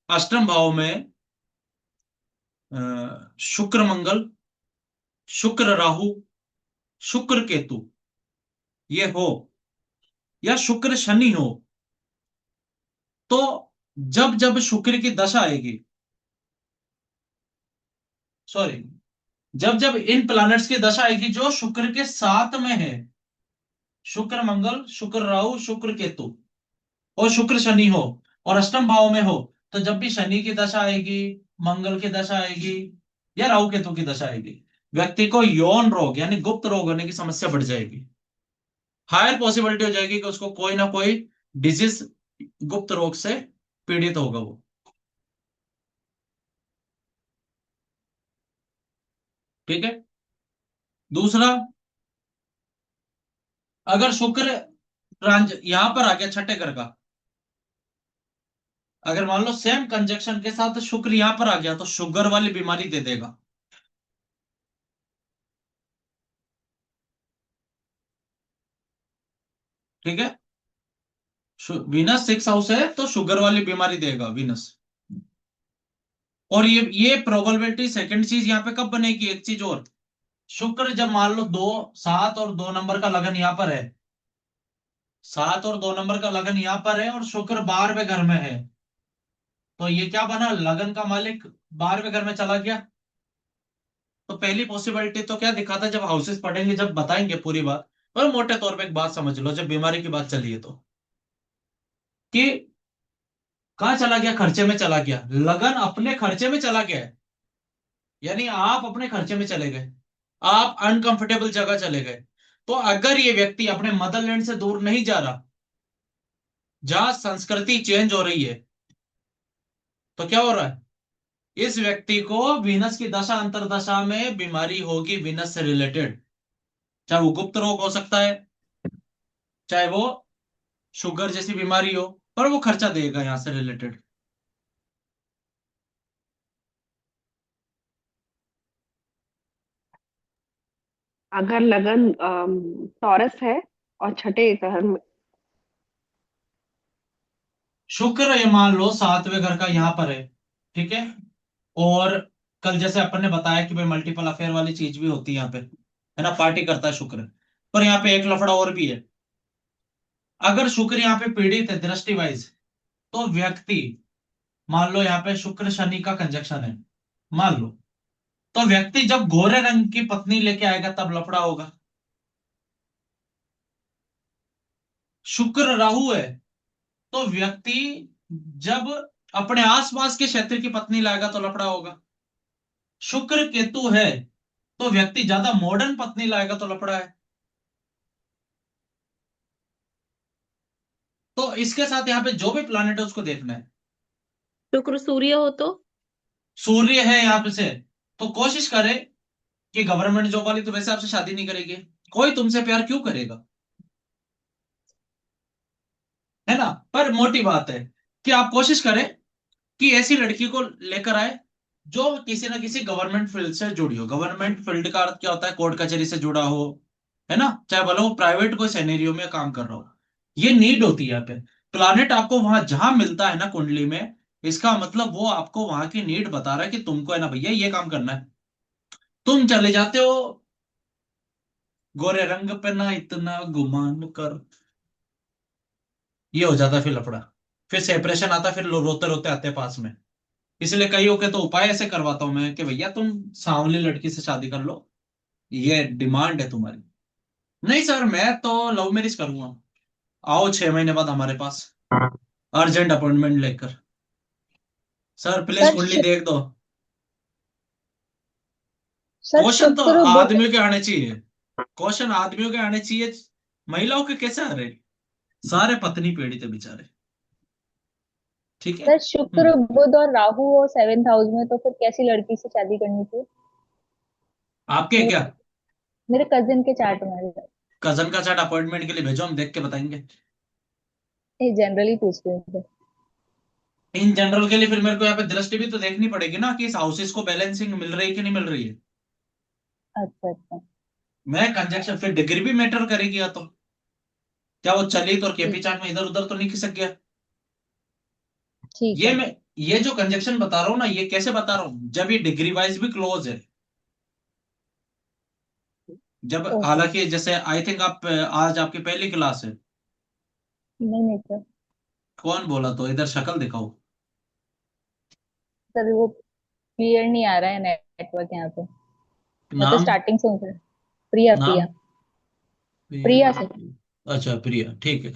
अष्टम भाव में शुक्र मंगल, शुक्र राहु, शुक्र केतु ये हो, या शुक्र शनि हो, तो जब जब शुक्र की दशा आएगी, सॉरी, जब जब इन प्लैनेट्स की दशा आएगी जो शुक्र के साथ में है, शुक्र मंगल, शुक्र राहु, शुक्र केतु, और शुक्र शनि हो और अष्टम भाव में हो, तो जब भी शनि की दशा आएगी, मंगल की दशा आएगी या राहु केतु की दशा आएगी, व्यक्ति को यौन रोग यानी गुप्त रोग होने की समस्या बढ़ जाएगी। हायर पॉसिबिलिटी हो जाएगी कि उसको कोई ना कोई डिजीज, गुप्त रोग से पीड़ित होगा वो। ठीक है, दूसरा, अगर शुक्र यहां पर आ गया छठे घर का, अगर मान लो सेम कंजक्शन के साथ शुक्र यहां पर आ गया तो शुगर वाली बीमारी दे देगा। ठीक है, वीनस सिक्स हाउस है तो शुगर वाली बीमारी देगा वीनस। और ये प्रोबेबिलिटी, सेकंड चीज यहां पे कब बनेगी, एक चीज और, शुक्र जब मान लो 7 और 2 नंबर का लगन यहां पर है, 7 और 2 नंबर का लगन यहां पर है और शुक्र 12वें घर में है, तो ये क्या बना, लगन का मालिक 12वें घर में चला गया। तो पहली पॉसिबिलिटी तो क्या दिखाता है, जब हाउसेस पढ़ेंगे जब बताएंगे पूरी बात, पर मोटे तौर पे एक बात समझ लो, जब बीमारी की बात चली है तो, कि कहाँ चला गया, खर्चे में चला गया, लगन अपने खर्चे में चला गया है, यानी आप अपने खर्चे में चले गए, आप अनकंफर्टेबल जगह चले गए। तो अगर ये व्यक्ति अपने मदरलैंड से दूर नहीं जा रहा, जहां संस्कृति चेंज हो रही है, तो क्या हो रहा है, इस व्यक्ति को वीनस की दशा अंतरदशा में बीमारी होगी वीनस से रिलेटेड, चाहे वो गुप्त रोग हो सकता है, चाहे वो शुगर जैसी बीमारी हो, पर वो खर्चा देगा यहां से रिलेटेड। अगर लगन टॉरस है और छठे घर में। शुक्र ये मान लो 7वें घर का यहां पर है। ठीक है, और कल जैसे अपन ने बताया कि भाई मल्टीपल अफेयर वाली चीज भी होती है यहाँ पे, है ना, पार्टी करता है शुक्र। पर यहाँ पे एक लफड़ा और भी है, अगर शुक्र यहाँ पे पीड़ित है दृष्टि वाइज, तो व्यक्ति, मान लो यहाँ पे शुक्र शनि का कंजक्शन है, मान लो, तो व्यक्ति जब गोरे रंग की पत्नी लेके आएगा तब लफड़ा होगा। शुक्र राहु है तो व्यक्ति जब अपने आसपास के क्षेत्र की पत्नी लाएगा तो लफड़ा होगा। शुक्र केतु है तो व्यक्ति ज्यादा मॉडर्न पत्नी लाएगा तो लफड़ा है। तो इसके साथ यहाँ पे जो भी प्लानिट है उसको देखना है। शुक्र सूर्य हो तो? सूर्य है यहाँ पे से, तो कोशिश करे कि गवर्नमेंट जॉब वाली तो वैसे आपसे शादी नहीं करेगी, कोई तुमसे प्यार क्यों करेगा, है ना। पर मोटी बात है कि आप कोशिश करें कि ऐसी लड़की को लेकर आए जो किसी ना किसी गवर्नमेंट फील्ड से जुड़ी हो। गवर्नमेंट फील्ड का अर्थ क्या होता है? कोर्ट कचहरी से जुड़ा हो, है ना, चाहे भले वो प्राइवेट कोई सेनेरियो में काम कर रहा हो। ये नीड होती है यहाँ पे। प्लानेट आपको वहां जहां मिलता है ना कुंडली में, इसका मतलब वो आपको वहां की नीड बता रहा है कि तुमको है ना भैया ये काम करना है। तुम चले जाते हो गोरे रंग पे ना इतना गुमान कर, ये हो जाता है फिर लफड़ा। फिर सेपरेशन आता है, फिर रोते रोते आते हैं पास में। इसलिए कईयों के तो उपाय ऐसे करवाता हूं मैं कि भैया तुम सांवली लड़की से शादी कर लो, ये डिमांड है तुम्हारी। नहीं सर मैं तो लव मैरिज करूंगा, आओ 6 महीने बाद हमारे पास, अर्जेंट अपॉइंटमेंट लेकर। सर प्लीज सर कुंडली देख दो। सर क्वेश्चन तो शुक्र बुध आदमियों के आने चाहिए, क्वेश्चन आदमियों के आने चाहिए। महिलाओं के कैसे आ रहे? सारे पत्नी पीड़ित है बेचारे। ठीक है। सर शुक्र बुध और राहु और 7th हाउस में, तो फिर कैसी लड़की से शादी करनी चाहिए? आपके मेरे क्या? मेरे कजिन के चार्ट में है। कजन का चार्ट अपॉइंटमेंट के लिए भेजो, हम देख के बताएंगे। जनरली पूछ रही हूँ सर। इन जनरल के लिए फिर मेरे को यहाँ पे दृष्टि भी तो देखनी पड़ेगी ना कि इस हाउसेस को बैलेंसिंग मिल रही है कि नहीं मिल रही है। अच्छा अच्छा। मैं कंजक्शन, फिर डिग्री भी मैटर करेगी या तो क्या वो चलित और केपी ठीक चार्ट में इधर उधर तो नहीं खिसक गया? ठीक ये है। मैं, ये जो कंजक्शन बता रहा हूँ ना, ये कैसे बता रहा हूँ, जब ये डिग्री वाइज भी क्लोज है। जब ओके। हालांकि जैसे आई थिंक आप आज आपकी पहली क्लास है। नहीं नहीं सर। कौन बोला? तो इधर शक्ल दिखाओ। सर वो क्लियर नहीं आ रहा है नेटवर्क यहाँ पे। मैं तो नाम? स्टार्टिंग से हूँ सर। प्रिया प्रिया। नाम? प्रिया सर। अच्छा प्रिया, ठीक है।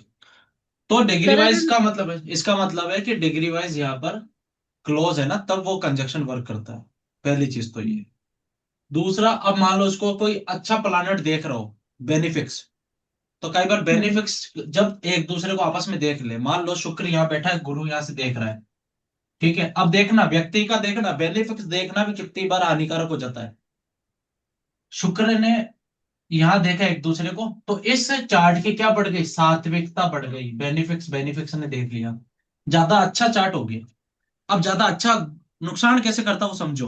तो डिग्री सर वाइज अगर का मतलब है, इसका मतलब है कि डिग्री वाइज यहाँ पर क्लोज है ना, तब वो कंजक्शन वर्क करता है। पहली चीज तो ये। दूसरा, अब मान लो इसको कोई अच्छा प्लानट देख रहा हो, बेनिफिक्स। तो कई बार हम्म। बेनिफिक्स जब एक दूसरे को आपस में देख ले, मान लो शुक्र यहाँ बैठा है, गुरु यहाँ से देख रहा है, ठीक है। अब देखना व्यक्ति का, देखना बेनिफिक्स देखना भी कितनी बार हानिकारक हो जाता है। शुक्र ने यहाँ देखा एक दूसरे को, तो इस चार्ट की क्या बढ़ गई? सात्विकता बढ़ गई। बेनिफिक्स बेनिफिक्स ने देख लिया, ज्यादा अच्छा चार्ट हो गया। अब ज्यादा अच्छा नुकसान कैसे करता वो समझो।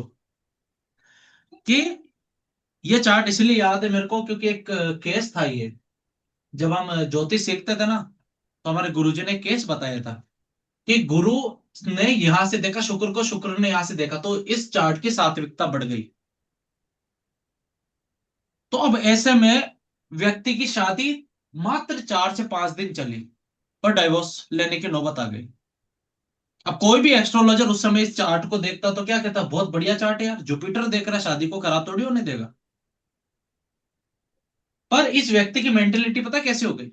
कि ये चार्ट इसलिए याद है मेरे को क्योंकि एक केस था ये, जब हम ज्योतिष सीखते थे ना, तो हमारे गुरुजी ने केस बताया था कि गुरु ने यहां से देखा शुक्र को, शुक्र ने यहां से देखा, तो इस चार्ट की सात्विकता बढ़ गई। तो अब ऐसे में व्यक्ति की शादी मात्र 4 से 5 दिन चली और डाइवोर्स लेने की नौबत आ गई। अब कोई भी एस्ट्रोलॉजर उस समय इस चार्ट को देखता तो क्या कहता? बहुत बढ़िया चार्ट है यार, जुपिटर देख रहा है, शादी को खराब थोड़ी होने देगा। पर इस व्यक्ति की मेंटेलिटी पता कैसे हो गई?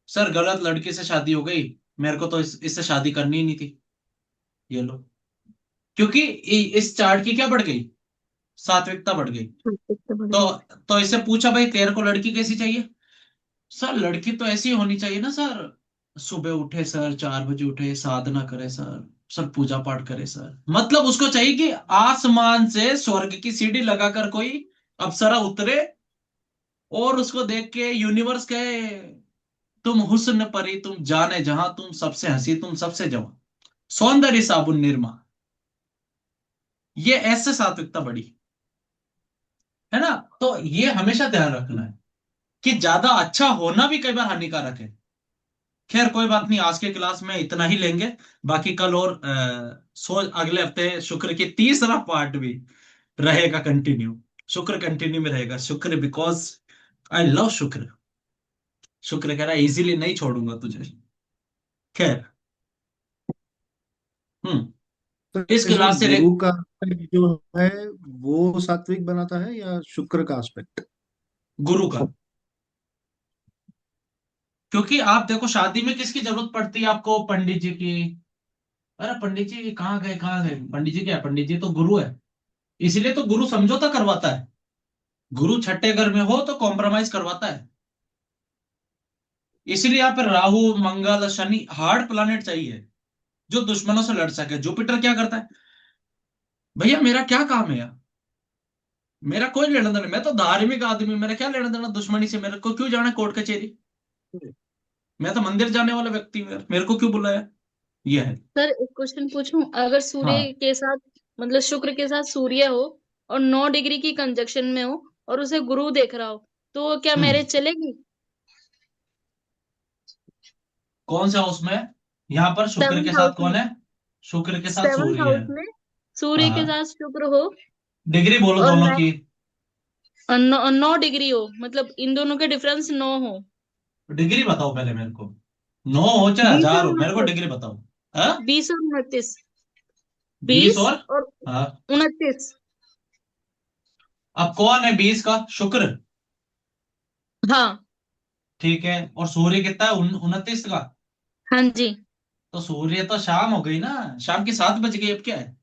सर गलत लड़की से शादी हो गई, मेरे को तो इससे शादी करनी ही नहीं थी। ये लो, क्योंकि इस चार्ट की क्या बढ़ गई? सात्विकता बढ़ गई। कितने बड़े तो तो इससे पूछा भाई तेरे को लड़की कैसी चाहिए? सर लड़की तो ऐसी होनी चाहिए ना सर, सुबह उठे सर, 4 बजे उठे, साधना करे सर, सर पूजा पाठ करे सर। मतलब उसको चाहिए कि आसमान से स्वर्ग की सीढ़ी लगाकर कोई अप्सरा उतरे और उसको देख के यूनिवर्स कहे तुम हुस्न परी, तुम जाने जहां, तुम सबसे हंसी, तुम सबसे जवां, सौंदर्य साबुन निरमा। ये ऐसे सात्विकता बड़ी, है ना। तो ये हमेशा ध्यान रखना है कि ज्यादा अच्छा होना भी कई बार हानिकारक है। खैर कोई बात नहीं, आज के क्लास में इतना ही लेंगे। बाकी कल और अगले हफ्ते शुक्र की तीसरा पार्ट भी रहेगा कंटिन्यू। शुक्र कंटिन्यू में रहेगा, शुक्र बिकॉज आई लव शुक्र। शुक्र कह रहा है इजीली नहीं छोड़ूंगा तुझे। खैर, तो इस इसमें क्लास से गुरु का aspect जो है वो सात्विक बनाता है या शुक्र का एस्पेक्ट? गुरु का। क्योंकि आप देखो शादी में किसकी जरूरत पड़ती है आपको? पंडित जी की। अरे पंडित जी कहाँ गए, कहाँ गए? पंडित जी क्या है? पंडित जी तो गुरु है। इसलिए तो गुरु समझौता करवाता है। गुरु छठे घर में हो तो कॉम्प्रोमाइज करवाता है। इसलिए यहाँ पर राहु मंगल शनि हार्ड प्लानेट चाहिए जो दुश्मनों से लड़ सके। जुपिटर क्या करता है? भैया मेरा क्या काम है यार, मेरा कोई लेना देना, मैं तो धार्मिक आदमी, मेरा क्या लेना देना दुश्मनी से, मेरे को क्यों जाना है कोर्ट कचहरी? मैं तो मंदिर जाने वाला व्यक्ति हूँ यार, मेरे को क्यों बुलाया? ये है। सर एक क्वेश्चन पूछूं, अगर सूर्य हाँ। के साथ मतलब शुक्र के साथ सूर्य हो और 9 डिग्री की कंजक्शन में हो और उसे गुरु देख रहा हो, तो क्या हम्म। मैरिज चलेगी? कौन सा हाउस में? यहाँ पर शुक्र के सेवंथ साथ हाउस कौन में। है? शुक्र के साथ सेवंथ सूर्य हाउस है। में सूर्य के हाँ। साथ शुक्र हो डिग्री बोलो और दोनों की। 9 डिग्री हो, मतलब इन दोनों के डिफरेंस 9 हो। डिग्री बताओ पहले मेरे को। 9 हो चाहे बीस 1000 और हो, मेरे को 29। डिग्री बताओ। हाँ। 20 और 29। 20 बीस और। और हाँ। 29। अब कौन है 20 का? शुक्र। हाँ। ठीक है, और सूर्य कितना है? 29 का। हाँ जी। तो सूर्य तो शाम हो गई ना, शाम की 7 बज गई, अब क्या है?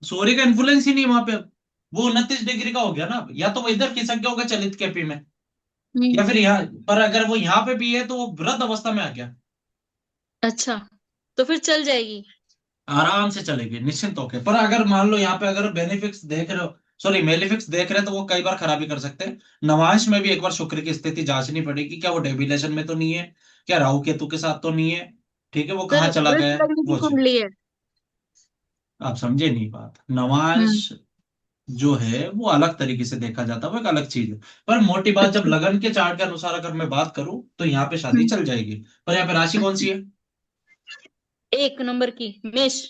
सूर्य का इन्फ्लुएंस ही नहीं वहां पे अब। वो 29 डिग्री का हो गया ना, या तो वो इधर खिसक गया होगा चलित केपी में, या हम्म। फिर यहाँ पर अगर वो यहाँ पे भी है तो वो वृद्ध अवस्था में आ गया। अच्छा, तो फिर चल जाएगी। आराम से चलेगी निश्चिंत होके। पर अगर मान लो यहाँ पे अगर बेनिफिक्स देख रहे हो, सॉरी मेलिफिक्स देख रहे हैं, तो वो कई बार खराबी कर सकते हैं। नवांश में भी एक बार शुक्र की स्थिति जांचनी पड़ेगी, क्या वो डेबिलेशन में तो नहीं है, क्या राहु केतु के साथ तो नहीं है। ठीक है, वो सर कहाँ चला वृष गया है लग्न की वो चीज। कुंडली है। आप समझे नहीं बात। नवांश हम्म। जो है वो अलग तरीके से देखा जाता है, वो एक अलग चीज है। पर मोटी बात, जब अच्छा। लगन के चार्ट के अनुसार अगर मैं बात करूं तो यहाँ पे शादी हम्म। चल जाएगी। पर यहाँ पे राशि कौन सी अच्छा, है? 1 नंबर की मेष।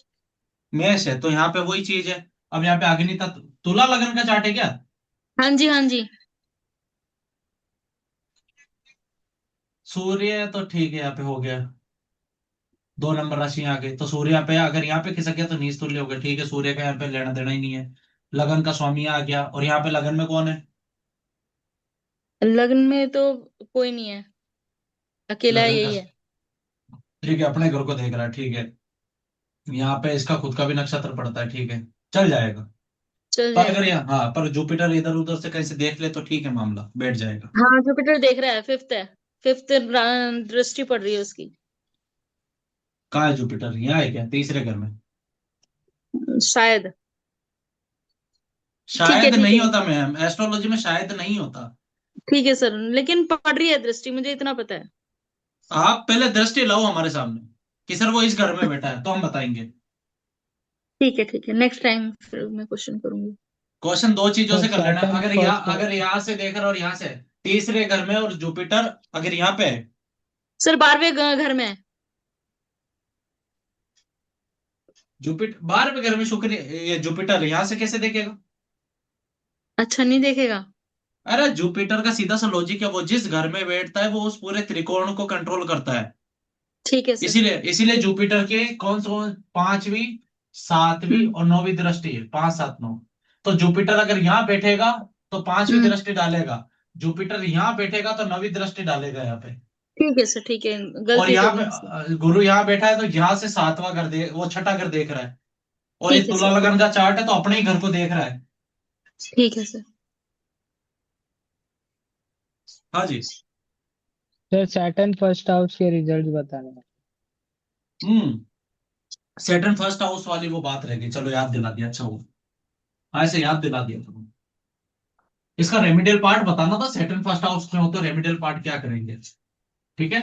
मेष है, तो यहाँ पे वही चीज है। अब यहाँ पे अग्नि तत्व, तुला लगन का चार्ट है क्या? हाँ जी, हाँ जी। सूर्य तो ठीक है, यहाँ पे हो गया। 2 नंबर राशि यहाँ आ गई, तो सूर्य यहाँ पे अगर यहाँ पे खिसक गया तो नीच तुल्य हो गया। ठीक है, सूर्य का यहाँ पे लेना देना ही नहीं है। लगन का स्वामी आ गया, और यहाँ पे लगन में कौन है? लग्न में तो कोई नहीं है, अकेला लगन का। यही है। ठीक है, अपने घर को देख रहा है, ठीक है। यहाँ पे इसका खुद का भी नक्षत्र पड़ता है, ठीक है, चल जाएगा। चल पर अगर जाएगा। यहाँ, हाँ, पर जुपिटर इधर उधर से कहीं से देख ले तो ठीक है, मामला बैठ जाएगा। हाँ, जुपिटर देख रहा है, 5th है। 5th दृष्टि पड़ रही है उसकी। कहाँ है जुपिटर? यहाँ है क्या, तीसरे घर में? शायद। ठीक है, शायद ठीक नहीं है। होता मैम, एस्ट्रोलॉजी में शायद नहीं होता। ठीक है सर, लेकिन पड़ रही है दृष्टि, मुझे इतना पता है। आप पहले दृष्टि लाओ हमारे सामने कि सर वो इस घर में बैठा है, तो हम बताएंगे। ठीक है, ठीक है, नेक्स्ट टाइम फिर मैं क्वेश्चन करूंगी। क्वेश्चन दो चीजों सर से कर लेना, सैटर्न फर्स्ट। अगर यहाँ से देख रहे हो और यहाँ से, तीसरे घर में, और जुपिटर अगर यहाँ पे है। सर 12वें घर में है। जुपिटर 12वें घर में शुक्र, ये जुपिटर यहाँ से कैसे देखेगा? अच्छा, नहीं देखेगा। अरे जुपिटर का सीधा सा लॉजिक है, वो जिस घर में बैठता है वो उस पूरे त्रिकोण को कंट्रोल करता है। ठीक है सर। इसीलिए इसीलिए जुपिटर के कौन सा, पांचवी, सातवीं हम्म। और नौवीं दृष्टि है, 5 7 9। तो जुपिटर अगर यहाँ बैठेगा तो पांचवी हम्म। दृष्टि डालेगा। जुपिटर यहाँ बैठेगा तो नौवीं दृष्टि डालेगा यहाँ पे। ठीक है सर, ठीक है। और गलती यहाँ होगी पे मुझसे। गुरु यहाँ बैठा है तो यहाँ से 7वां घर दे, वो छठा घर देख रहा है। और ये ठीक है तुला सर, ठीक। लगन का चार्ट है तो अपने ही घर को देख रहा है। ठीक है सर। हाँ जी। सर सैटर्न फर्स्ट हाउस के रिजल्ट बताना है। हम्म। सेटर्न फर्स्ट हाउस वाली वो बात रह गई, चलो याद दिला दिया, अच्छा हुआ। हाँ, ऐसे याद दिला दिया तुमने। इसका रेमिडियल पार्ट बताना था, सेटर्न फर्स्ट हाउस में हो तो रेमिडियल पार्ट क्या करेंगे। ठीक है।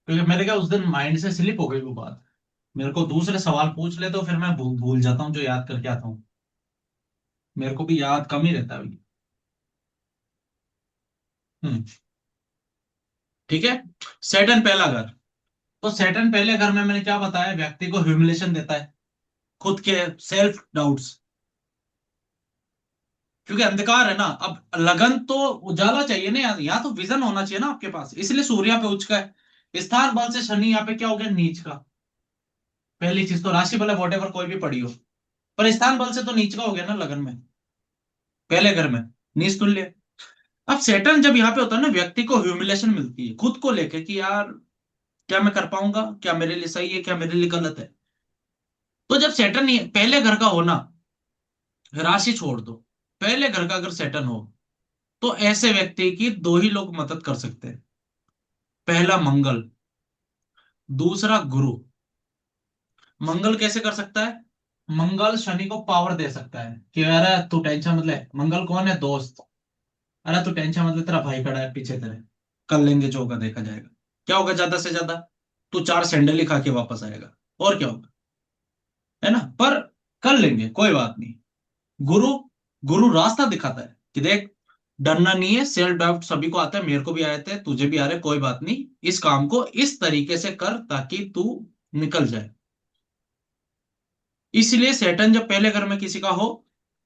क्योंकि मेरे क्या उस दिन माइंड से स्लिप हो गई वो बात। मेरे को दूसरे सवाल पूछ ले तो फिर मैं भूल जाता हूँ जो याद करके आता हूँ। मेरे को भी याद कम ही रहता है अभी। हम्म। ठीक है। सेटर्न पहला घर। तो सेटर्न पहले घर में मैंने क्या बताया, व्यक्ति को ह्यूमिलेशन देता है, खुद के सेल्फ डाउट्स। क्योंकि अंधकार है ना, अब लगन तो उजाला चाहिए ना, यहाँ तो विजन होना चाहिए ना आपके पास, इसलिए सूर्य पे उच्च का है। स्थान बल से शनि यहाँ पे क्या हो गया, नीच का। पहली चीज तो राशि बल वॉट एवर कोई भी पड़ी हो, पर स्थान बल से तो नीच का हो गया ना लगन में, पहले घर में नीच तुल्य। अब सेटर्न जब यहाँ पे होता है ना, व्यक्ति को ह्यूमिलेशन मिलती है खुद को लेके कि यार क्या मैं कर पाऊंगा, क्या मेरे लिए सही है, क्या मेरे लिए गलत है। तो जब सेटर्न पहले घर का होना, राशि छोड़ दो, पहले घर का अगर सेटर्न हो, तो ऐसे व्यक्ति की दो ही लोग मदद कर सकते हैं। पहला मंगल, दूसरा गुरु। मंगल कैसे कर सकता है? मंगल शनि को पावर दे सकता है कि अरे तू टेंशन मत ले। मंगल कौन है? दोस्त। अरे तू टेंशन मत ले, तेरा भाई खड़ा है पीछे तेरे, कर लेंगे, जो होगा देखा जाएगा। क्या होगा ज्यादा से ज्यादा, तू 4 सैंडल ही खा के वापस आएगा, और क्या होगा, है ना। पर कर लेंगे, कोई बात नहीं। गुरु, गुरु रास्ता दिखाता है कि देख, डरना नहीं है, सेल्फ डाउट सभी को आता है, मेरे को भी आए थे, तुझे भी आ रहे, कोई बात नहीं, इस काम को इस तरीके से कर ताकि तू निकल जाए। इसलिए सैटर्न जब पहले घर में किसी का हो,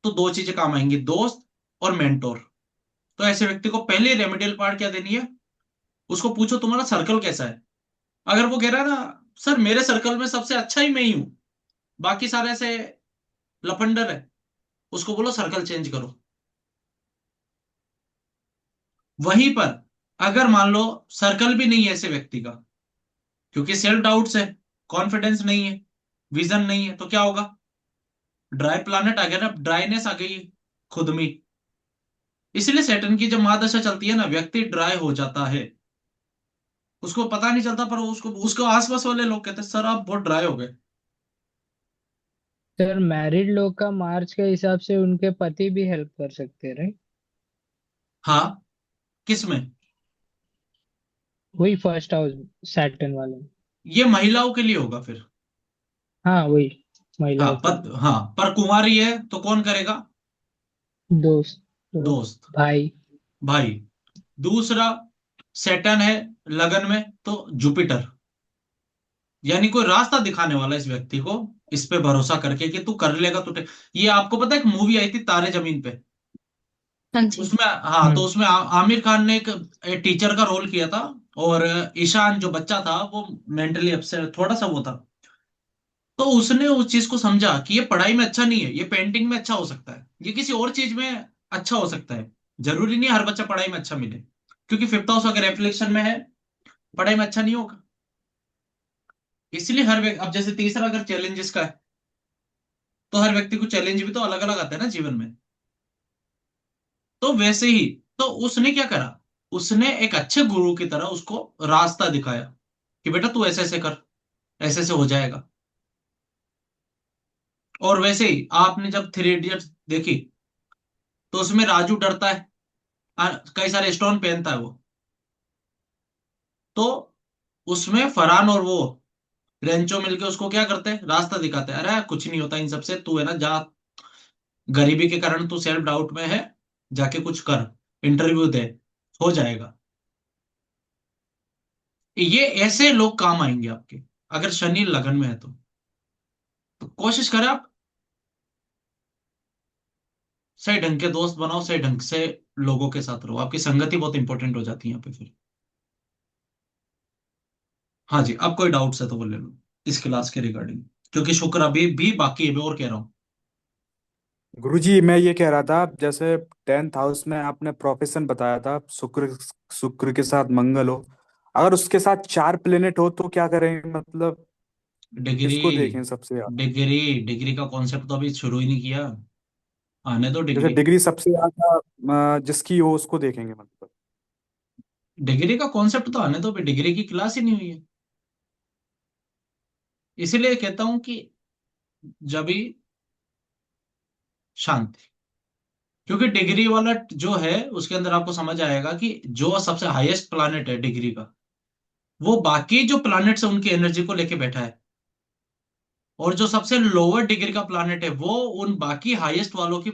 तो 2 चीजें काम आएंगी, दोस्त और मेंटोर। तो ऐसे व्यक्ति को पहले रेमेडियल पार्ट क्या देनी है, उसको पूछो तुम्हारा सर्कल कैसा है। अगर वो कह रहा है ना, सर मेरे सर्कल में सबसे अच्छा ही मैं ही हूं, बाकी सारे से लफंडर है, उसको बोलो सर्कल चेंज करो। वहीं पर अगर मान लो सर्कल भी नहीं है ऐसे व्यक्ति का, क्योंकि सेल्फ डाउट्स है, कॉन्फिडेंस नहीं है, विजन नहीं है, तो क्या होगा, ड्राई प्लानेट आ गया ना, ड्राइनेस आ गई खुद में। इसलिए सैटर्न की जब महादशा चलती है ना, व्यक्ति ड्राई हो जाता है, उसको पता नहीं चलता, पर उसको उसको आसपास वाले लोग कहते हैं सर आप बहुत ड्राई हो गए। सर मैरिड लोग का मार्च के हिसाब से उनके पति भी हेल्प कर सकते हैं, राइट? हाँ, किसमें, वही फर्स्ट हाउस सैटर्न वाले में। ये महिलाओं के लिए होगा फिर। हाँ वही, हाँ महिलाओं के लिए। हाँ, पर कुमारी है तो कौन करेगा, दोस्त, तो दोस्त, भाई। भाई। दूसरा, सैटर्न है लगन में तो जुपिटर, यानी कोई रास्ता दिखाने वाला इस व्यक्ति को, इस पे भरोसा करके कि तू कर लेगा तू ये आपको पता है एक मूवी आई थी तारे जमीन पे, हाँ जी। उसमें, हाँ, तो हम्म। उसमें आमिर खान ने एक टीचर का रोल किया था, और ईशान जो बच्चा था वो मेंटली अपसेट थोड़ा सा वो था। तो उसने उस चीज को समझा कि ये पढ़ाई में अच्छा नहीं है, ये पेंटिंग में अच्छा हो सकता है, ये किसी और चीज में अच्छा हो सकता है, जरूरी नहीं है हर बच्चा पढ़ाई में अच्छा मिले, क्योंकि फिफ्थ हाउस अगर रिफ्लेक्शन में है, पढ़ाई में अच्छा नहीं होगा। इसलिए हर व्यक्ति, अब जैसे तीसरा अगर चैलेंजेस का है, तो हर व्यक्ति को चैलेंज भी तो अलग अलग आते हैं ना जीवन में। तो वैसे ही, तो उसने क्या करा, उसने एक अच्छे गुरु की तरह उसको रास्ता दिखाया कि बेटा तू ऐसे ऐसे कर, ऐसे ऐसे हो जाएगा। और वैसे ही आपने जब 3 इडियट्स देखी, तो उसमें राजू डरता है, कई सारे स्टोन पहनता है वो, तो उसमें फरहान और वो रेंचो मिलके उसको क्या करते हैं, रास्ता दिखाते हैं, अरे कुछ नहीं होता इन सबसे, तू है ना जा, गरीबी के कारण तू सेल्फ डाउट में है, जाके कुछ कर, इंटरव्यू दे, हो जाएगा। ये ऐसे लोग काम आएंगे आपके, अगर शनि लगन में है तो कोशिश करें आप सही ढंग के दोस्त बनाओ, सही ढंग से लोगों के साथ रहो, आपकी संगति बहुत इंपॉर्टेंट हो जाती है यहाँ पे फिर। हाँ जी, अब कोई डाउट्स है तो वो ले लो इस क्लास के रिगार्डिंग, क्योंकि शुक्र अभी भी बाकी है, मैं और कह रहा हूँ। गुरुजी मैं ये कह रहा था, जैसे 10th हाउस में आपने प्रोफेशन बताया था, शुक्र शुक्र के साथ मंगल हो, अगर उसके साथ 4 प्लेनेट हो तो क्या करें, मतलब डिग्री, किसको देखें सबसे ज्यादा? डिग्री का कॉन्सेप्ट तो अभी शुरू ही नहीं किया, आने दो जैसे डिग्री। डिग्री सबसे ज्यादा जिसकी हो उसको देखेंगे मतलब। डिग्री का कॉन्सेप्ट तो आने दो, अभी डिग्री की क्लास ही नहीं हुई है, इसीलिए कहता हूं कि जब भी शांति, क्योंकि डिग्री वाला जो है उसके अंदर आपको समझ आएगा कि जो सबसे हाईएस्ट प्लैनेट है डिग्री का, वो बाकी जो प्लैनेट्स है उनकी एनर्जी को लेके बैठा है, और जो सबसे लोअर डिग्री का प्लैनेट है वो उन बाकी हाईएस्ट वालों की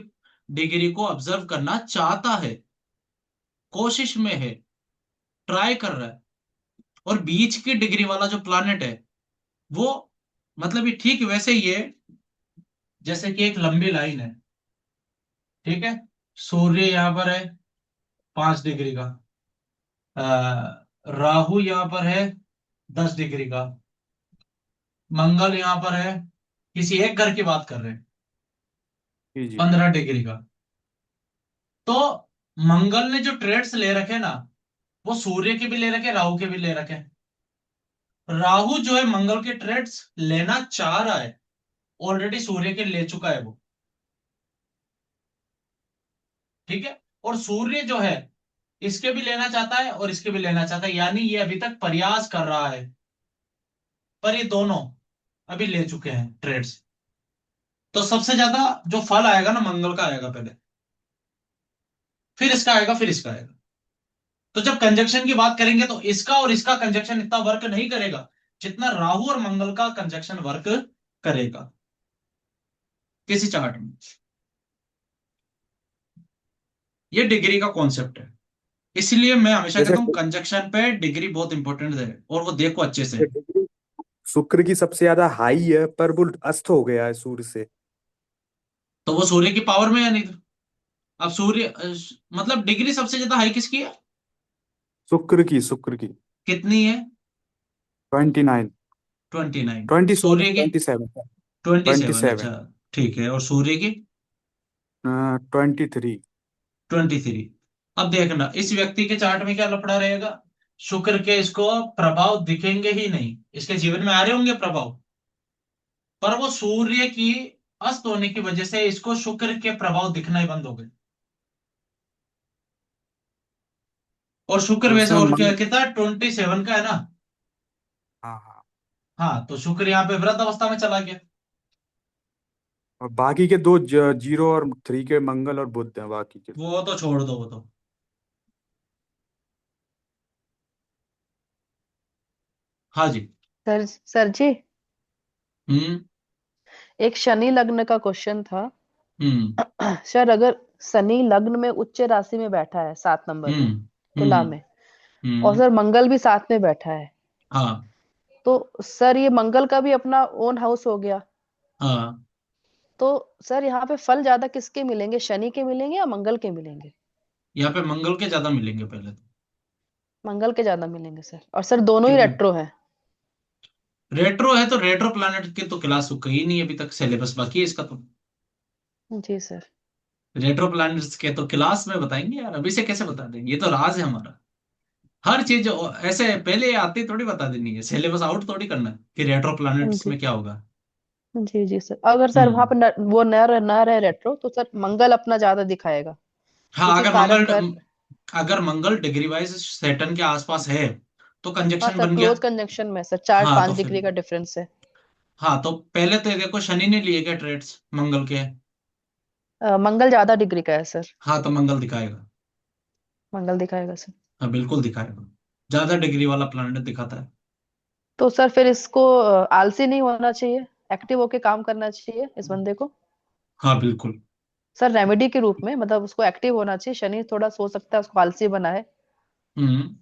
डिग्री को ऑब्जर्व करना चाहता है, कोशिश में है, ट्राई कर रहा है। और बीच की डिग्री वाला जो प्लैनेट है वो, मतलब ये ठीक वैसे ही है जैसे कि एक लंबी लाइन है, ठीक है, सूर्य यहां पर है 5 डिग्री का, राहु यहां पर है 10 डिग्री का, मंगल यहां पर है, किसी एक घर की बात कर रहे हैं, जी जी। 15 डिग्री का। तो मंगल ने जो ट्रेड्स ले रखे ना, वो सूर्य के भी ले रखे, राहु के भी ले रखे। राहु जो है मंगल के ट्रेड्स लेना चाह रहा है, ऑलरेडी सूर्य के ले चुका है वो, ठीक है। और सूर्य जो है इसके भी लेना चाहता है और इसके भी लेना चाहता है, यानी ये अभी तक प्रयास कर रहा है, पर ये दोनों अभी ले चुके हैं ट्रेड्स। तो सबसे ज्यादा जो फल आएगा ना मंगल का आएगा पहले, फिर इसका आएगा, फिर इसका आएगा। तो जब कंजक्शन की बात करेंगे तो इसका और इसका कंजक्शन इतना वर्क नहीं करेगा जितना राहु और मंगल का कंजक्शन वर्क करेगा किसी चार्ट में। ये डिग्री का कॉन्सेप्ट है। इसलिए मैं हमेशा जैसे कहता हूं कंजक्शन पे डिग्री बहुत इंपॉर्टेंट है, और वो देखो अच्छे से। शुक्र की सबसे ज्यादा हाई है, पर वो अस्त हो गया है सूर्य से। तो वो सूर्य की पावर में है, नहीं तो अब सूर्य मतलब डिग्री सबसे ज्यादा हाई किसकी है? शुक्र की कितनी है? 29, 29। 27, सूर्य की 27, 27। 27, अच्छा, ठीक है। और सूर्य की 23। 23। अब देखना इस व्यक्ति के चार्ट में क्या लफड़ा रहेगा। शुक्र के इसको प्रभाव दिखेंगे ही नहीं, इसके जीवन में आ रहे होंगे प्रभाव, पर वो सूर्य की अस्त होने की वजह से इसको शुक्र के प्रभाव दिखना ही बंद हो गए। और शुक्र और वैसे उसमें और क्या मंग कितना 27 का है ना। हाँ हाँ। हाँ, तो शुक्र यहाँ पे वृद्ध अवस्था में चला गया। और बाकी के दो 0 और 3 के मंगल और बुध हैं बाकी के। वो तो छोड़ दो, वो तो। हाँ जी। सर सर जी, हम्म। एक शनि लग्न का क्वेश्चन था। हम्म। सर, अगर शनि लग्न में उच्च राशि में बैठा है 7 नंबर में, हम्म। तुला हम्म। में, और हम्म। सर मंगल भी साथ में बैठा है, हाँ। तो सर ये मंगल का भी अपना ओन हाउस हो गया। हाँ, तो सर यहाँ पे फल ज्यादा किसके मिलेंगे, शनि के मिलेंगे या मंगल के मिलेंगे? यहाँ पे मंगल के ज्यादा मिलेंगे पहले तो। मंगल के ज्यादा मिलेंगे सर, और सर दोनों ही क्योंकि रेट्रो है। रेट्रो है तो रेट्रो प्लैनेट की तो क्लास ही नहीं है अभी तक, सिलेबस बाकी है इसका तो। जी सर। रेट्रो प्लैनेट्स के तो क्लास में बताएंगे यार, अभी से कैसे बता देंगे, ये तो राज है हमारा। हर चीज ऐसे पहले आती थोड़ी बता देनी है, सिलेबस आउट थोड़ी करना है कि रेट्रो प्लैनेट्स जी में क्या होगा। जी जी सर, अगर सर वहां हम्म। पे वो न रहे रेट्रो, तो सर मंगल अपना ज्यादा दिखाएगा, हाँ, क्योंकि कारक घर। अगर मंगल डिग्री वाइज सेटन के आसपास है तो हाँ कंजक्शन सर, बन गया। क्लोज कंजंक्शन में सर, चार हाँ तो पांच फिर, डिग्री का डिफरेंस है। हाँ तो पहले तो ये देखो शनि ने लिए क्या ट्रेड्स मंगल के। मंगल ज्यादा डिग्री का है सर। हाँ तो मंगल दिखाएगा। मंगल दिखाएगा सर। हाँ बिल्कुल दिखाएगा, ज्यादा डिग्री वाला प्लैनेट दिखाता है। तो सर फिर इसको आलसी नहीं होना चाहिए, एक्टिव होके काम करना चाहिए इस बंदे को। हाँ बिल्कुल। सर रेमेडी के रूप में, मतलब उसको एक्टिव होना चाहिए, शनि थोड़ा सो सकता है उसको आलसी बना है। हम्म।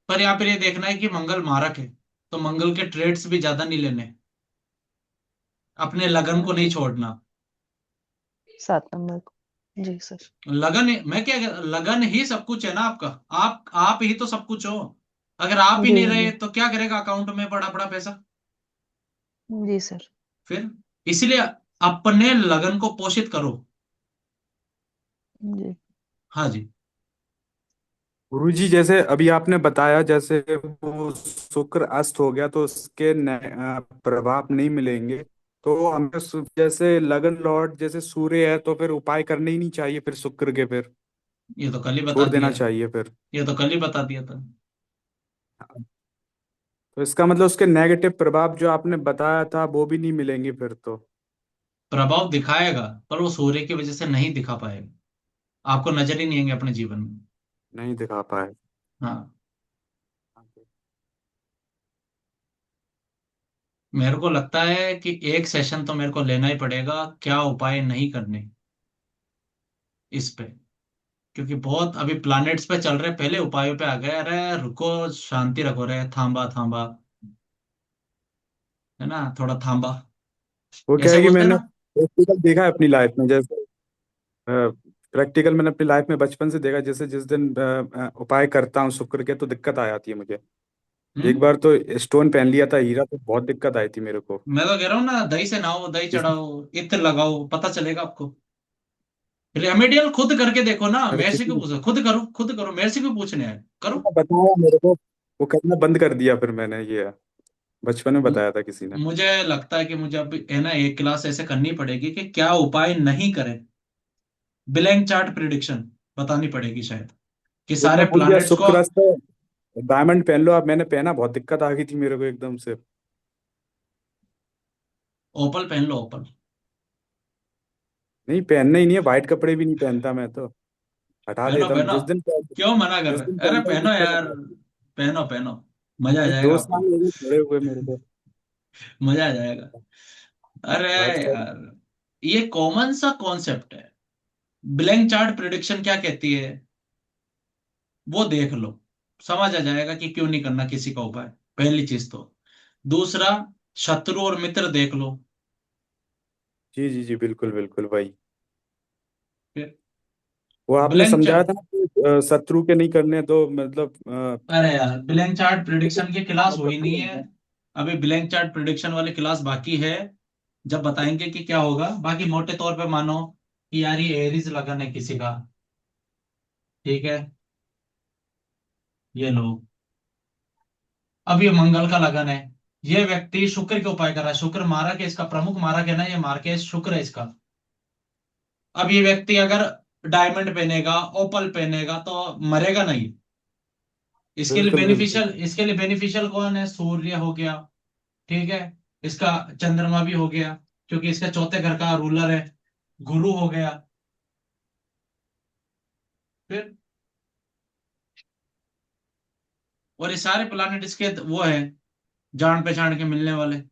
पर यहाँ पर ये देखना है कि मंगल मारक है, तो मंगल के ट्रेड्स भी ज्यादा नहीं लेने, अपने लगन को नहीं जी, छोड़ना। 7 नंबर को। जी सर। मैं क्या लगन ही सब कुछ है ना आपका। आप ही तो सब कुछ हो। अगर आप ही जी नहीं रहे जी तो क्या करेगा अकाउंट में पड़ा पड़ा पैसा। जी सर। फिर इसलिए अपने लगन को पोषित करो। जी हाँ जी। गुरुजी, जैसे अभी आपने बताया, जैसे वो शुक्र अस्त हो गया तो उसके प्रभाव नहीं मिलेंगे, तो हमें जैसे लगन लॉर्ड जैसे सूर्य है, तो फिर उपाय करने ही नहीं चाहिए फिर शुक्र के, फिर ये तो कल ही बता छोड़ देना दिया। चाहिए फिर। ये तो कल ही बता दिया था। तो इसका मतलब उसके नेगेटिव प्रभाव जो आपने बताया था वो भी नहीं मिलेंगे फिर तो। प्रभाव दिखाएगा, पर वो सूर्य की वजह से नहीं दिखा पाएगा, आपको नजर ही नहीं आएंगे अपने जीवन में। नहीं दिखा पाए। हाँ। मेरे को लगता है कि एक सेशन तो मेरे को लेना ही पड़ेगा, क्या उपाय नहीं करने इस पे। क्योंकि बहुत अभी प्लैनेट्स पे चल रहे, पहले उपायों पे आ गए। अरे रुको, शांति रखो रे, थांबा थांबा, है ना, थोड़ा थांबा, वो क्या ऐसे है कि बोलते हैं मैंने ना। प्रैक्टिकल देखा है अपनी लाइफ में, जैसे प्रैक्टिकल मैंने अपनी लाइफ में बचपन से देखा, जैसे जिस दिन उपाय करता हूँ शुक्र के तो दिक्कत आ जाती है मुझे। एक हम्म। बार तो स्टोन पहन लिया था हीरा, तो बहुत दिक्कत आई थी मेरे को। मैं तो कह रहा हूँ ना, दही से नहाओ, दही जिस चढ़ाओ, इत्र लगाओ, पता चलेगा आपको। रेमेडियल खुद करके देखो ना, अरे मेरे से किसी क्यों पूछो, खुद करो, खुद करो, मेरे से क्यों पूछने आए, करो। ने बताया मेरे को, वो करना बंद कर दिया फिर मैंने, ये बचपन में मु- बताया था किसी ने। मुझे लगता है कि मुझे अब है ना एक क्लास ऐसे करनी पड़ेगी कि क्या उपाय नहीं करें। ब्लैंक चार्ट प्रिडिक्शन बतानी पड़ेगी शायद, कि वो मैं सारे भूल गया, प्लैनेट्स को। शुक्र से डायमंड पहन लो। अब मैंने पहना, बहुत दिक्कत आ गई थी मेरे को एकदम से। ओपल पहन लो, ओपल। नहीं, पहनना ही नहीं है, व्हाइट कपड़े भी नहीं पहनता मैं तो। हटा पहनो देता हूँ पहनो। क्यों मना कर जिस दिन रहे? अरे पहनता हूँ पहनो गुस्सा यार, करता हूँ। पहनो पहनो, मजा आ भाई जाएगा 2 साल आपको, हो गए छोड़े हुए मेरे को। मजा आ जाएगा। अरे हर साल। यार, ये कॉमन सा कॉन्सेप्ट है। ब्लैंक चार्ट प्रिडिक्शन क्या कहती है, वो देख लो, समझ आ जाएगा कि क्यों नहीं करना किसी का उपाय, पहली चीज तो। दूसरा, शत्रु और मित्र देख लो। जी जी जी, बिल्कुल बिल्कुल भाई। फिर वो आपने ब्लैंक समझाया चार्ट, था ना कि शत्रु के नहीं करने, तो मतलब अरे यार ब्लैंक चार्ट प्रिडिक्शन की क्लास मतलब हुई नहीं है। अभी ब्लैंक चार्ट प्रिडिक्शन वाली क्लास बाकी है, जब बताएंगे कि क्या होगा। बाकी मोटे तौर पे मानो कि यार ये एरीज लगन है किसी का, ठीक है, ये लो। अब ये मंगल का लगन है, ये व्यक्ति शुक्र के उपाय कर रहा है, शुक्र मारक है इसका, प्रमुख मारक है ना, ये मार्केस शुक्र है इसका। अब ये व्यक्ति अगर डायमंड पहनेगा, ओपल पहनेगा, तो मरेगा नहीं। बिल्कुल बिल्कुल। इसके लिए बेनिफिशियल कौन है? सूर्य हो गया, ठीक है, इसका चंद्रमा भी हो गया, क्योंकि इसका चौथे घर का रूलर है, गुरु हो गया। फिर और ये सारे प्लानिट इसके वो है, जान पहचान के मिलने वाले,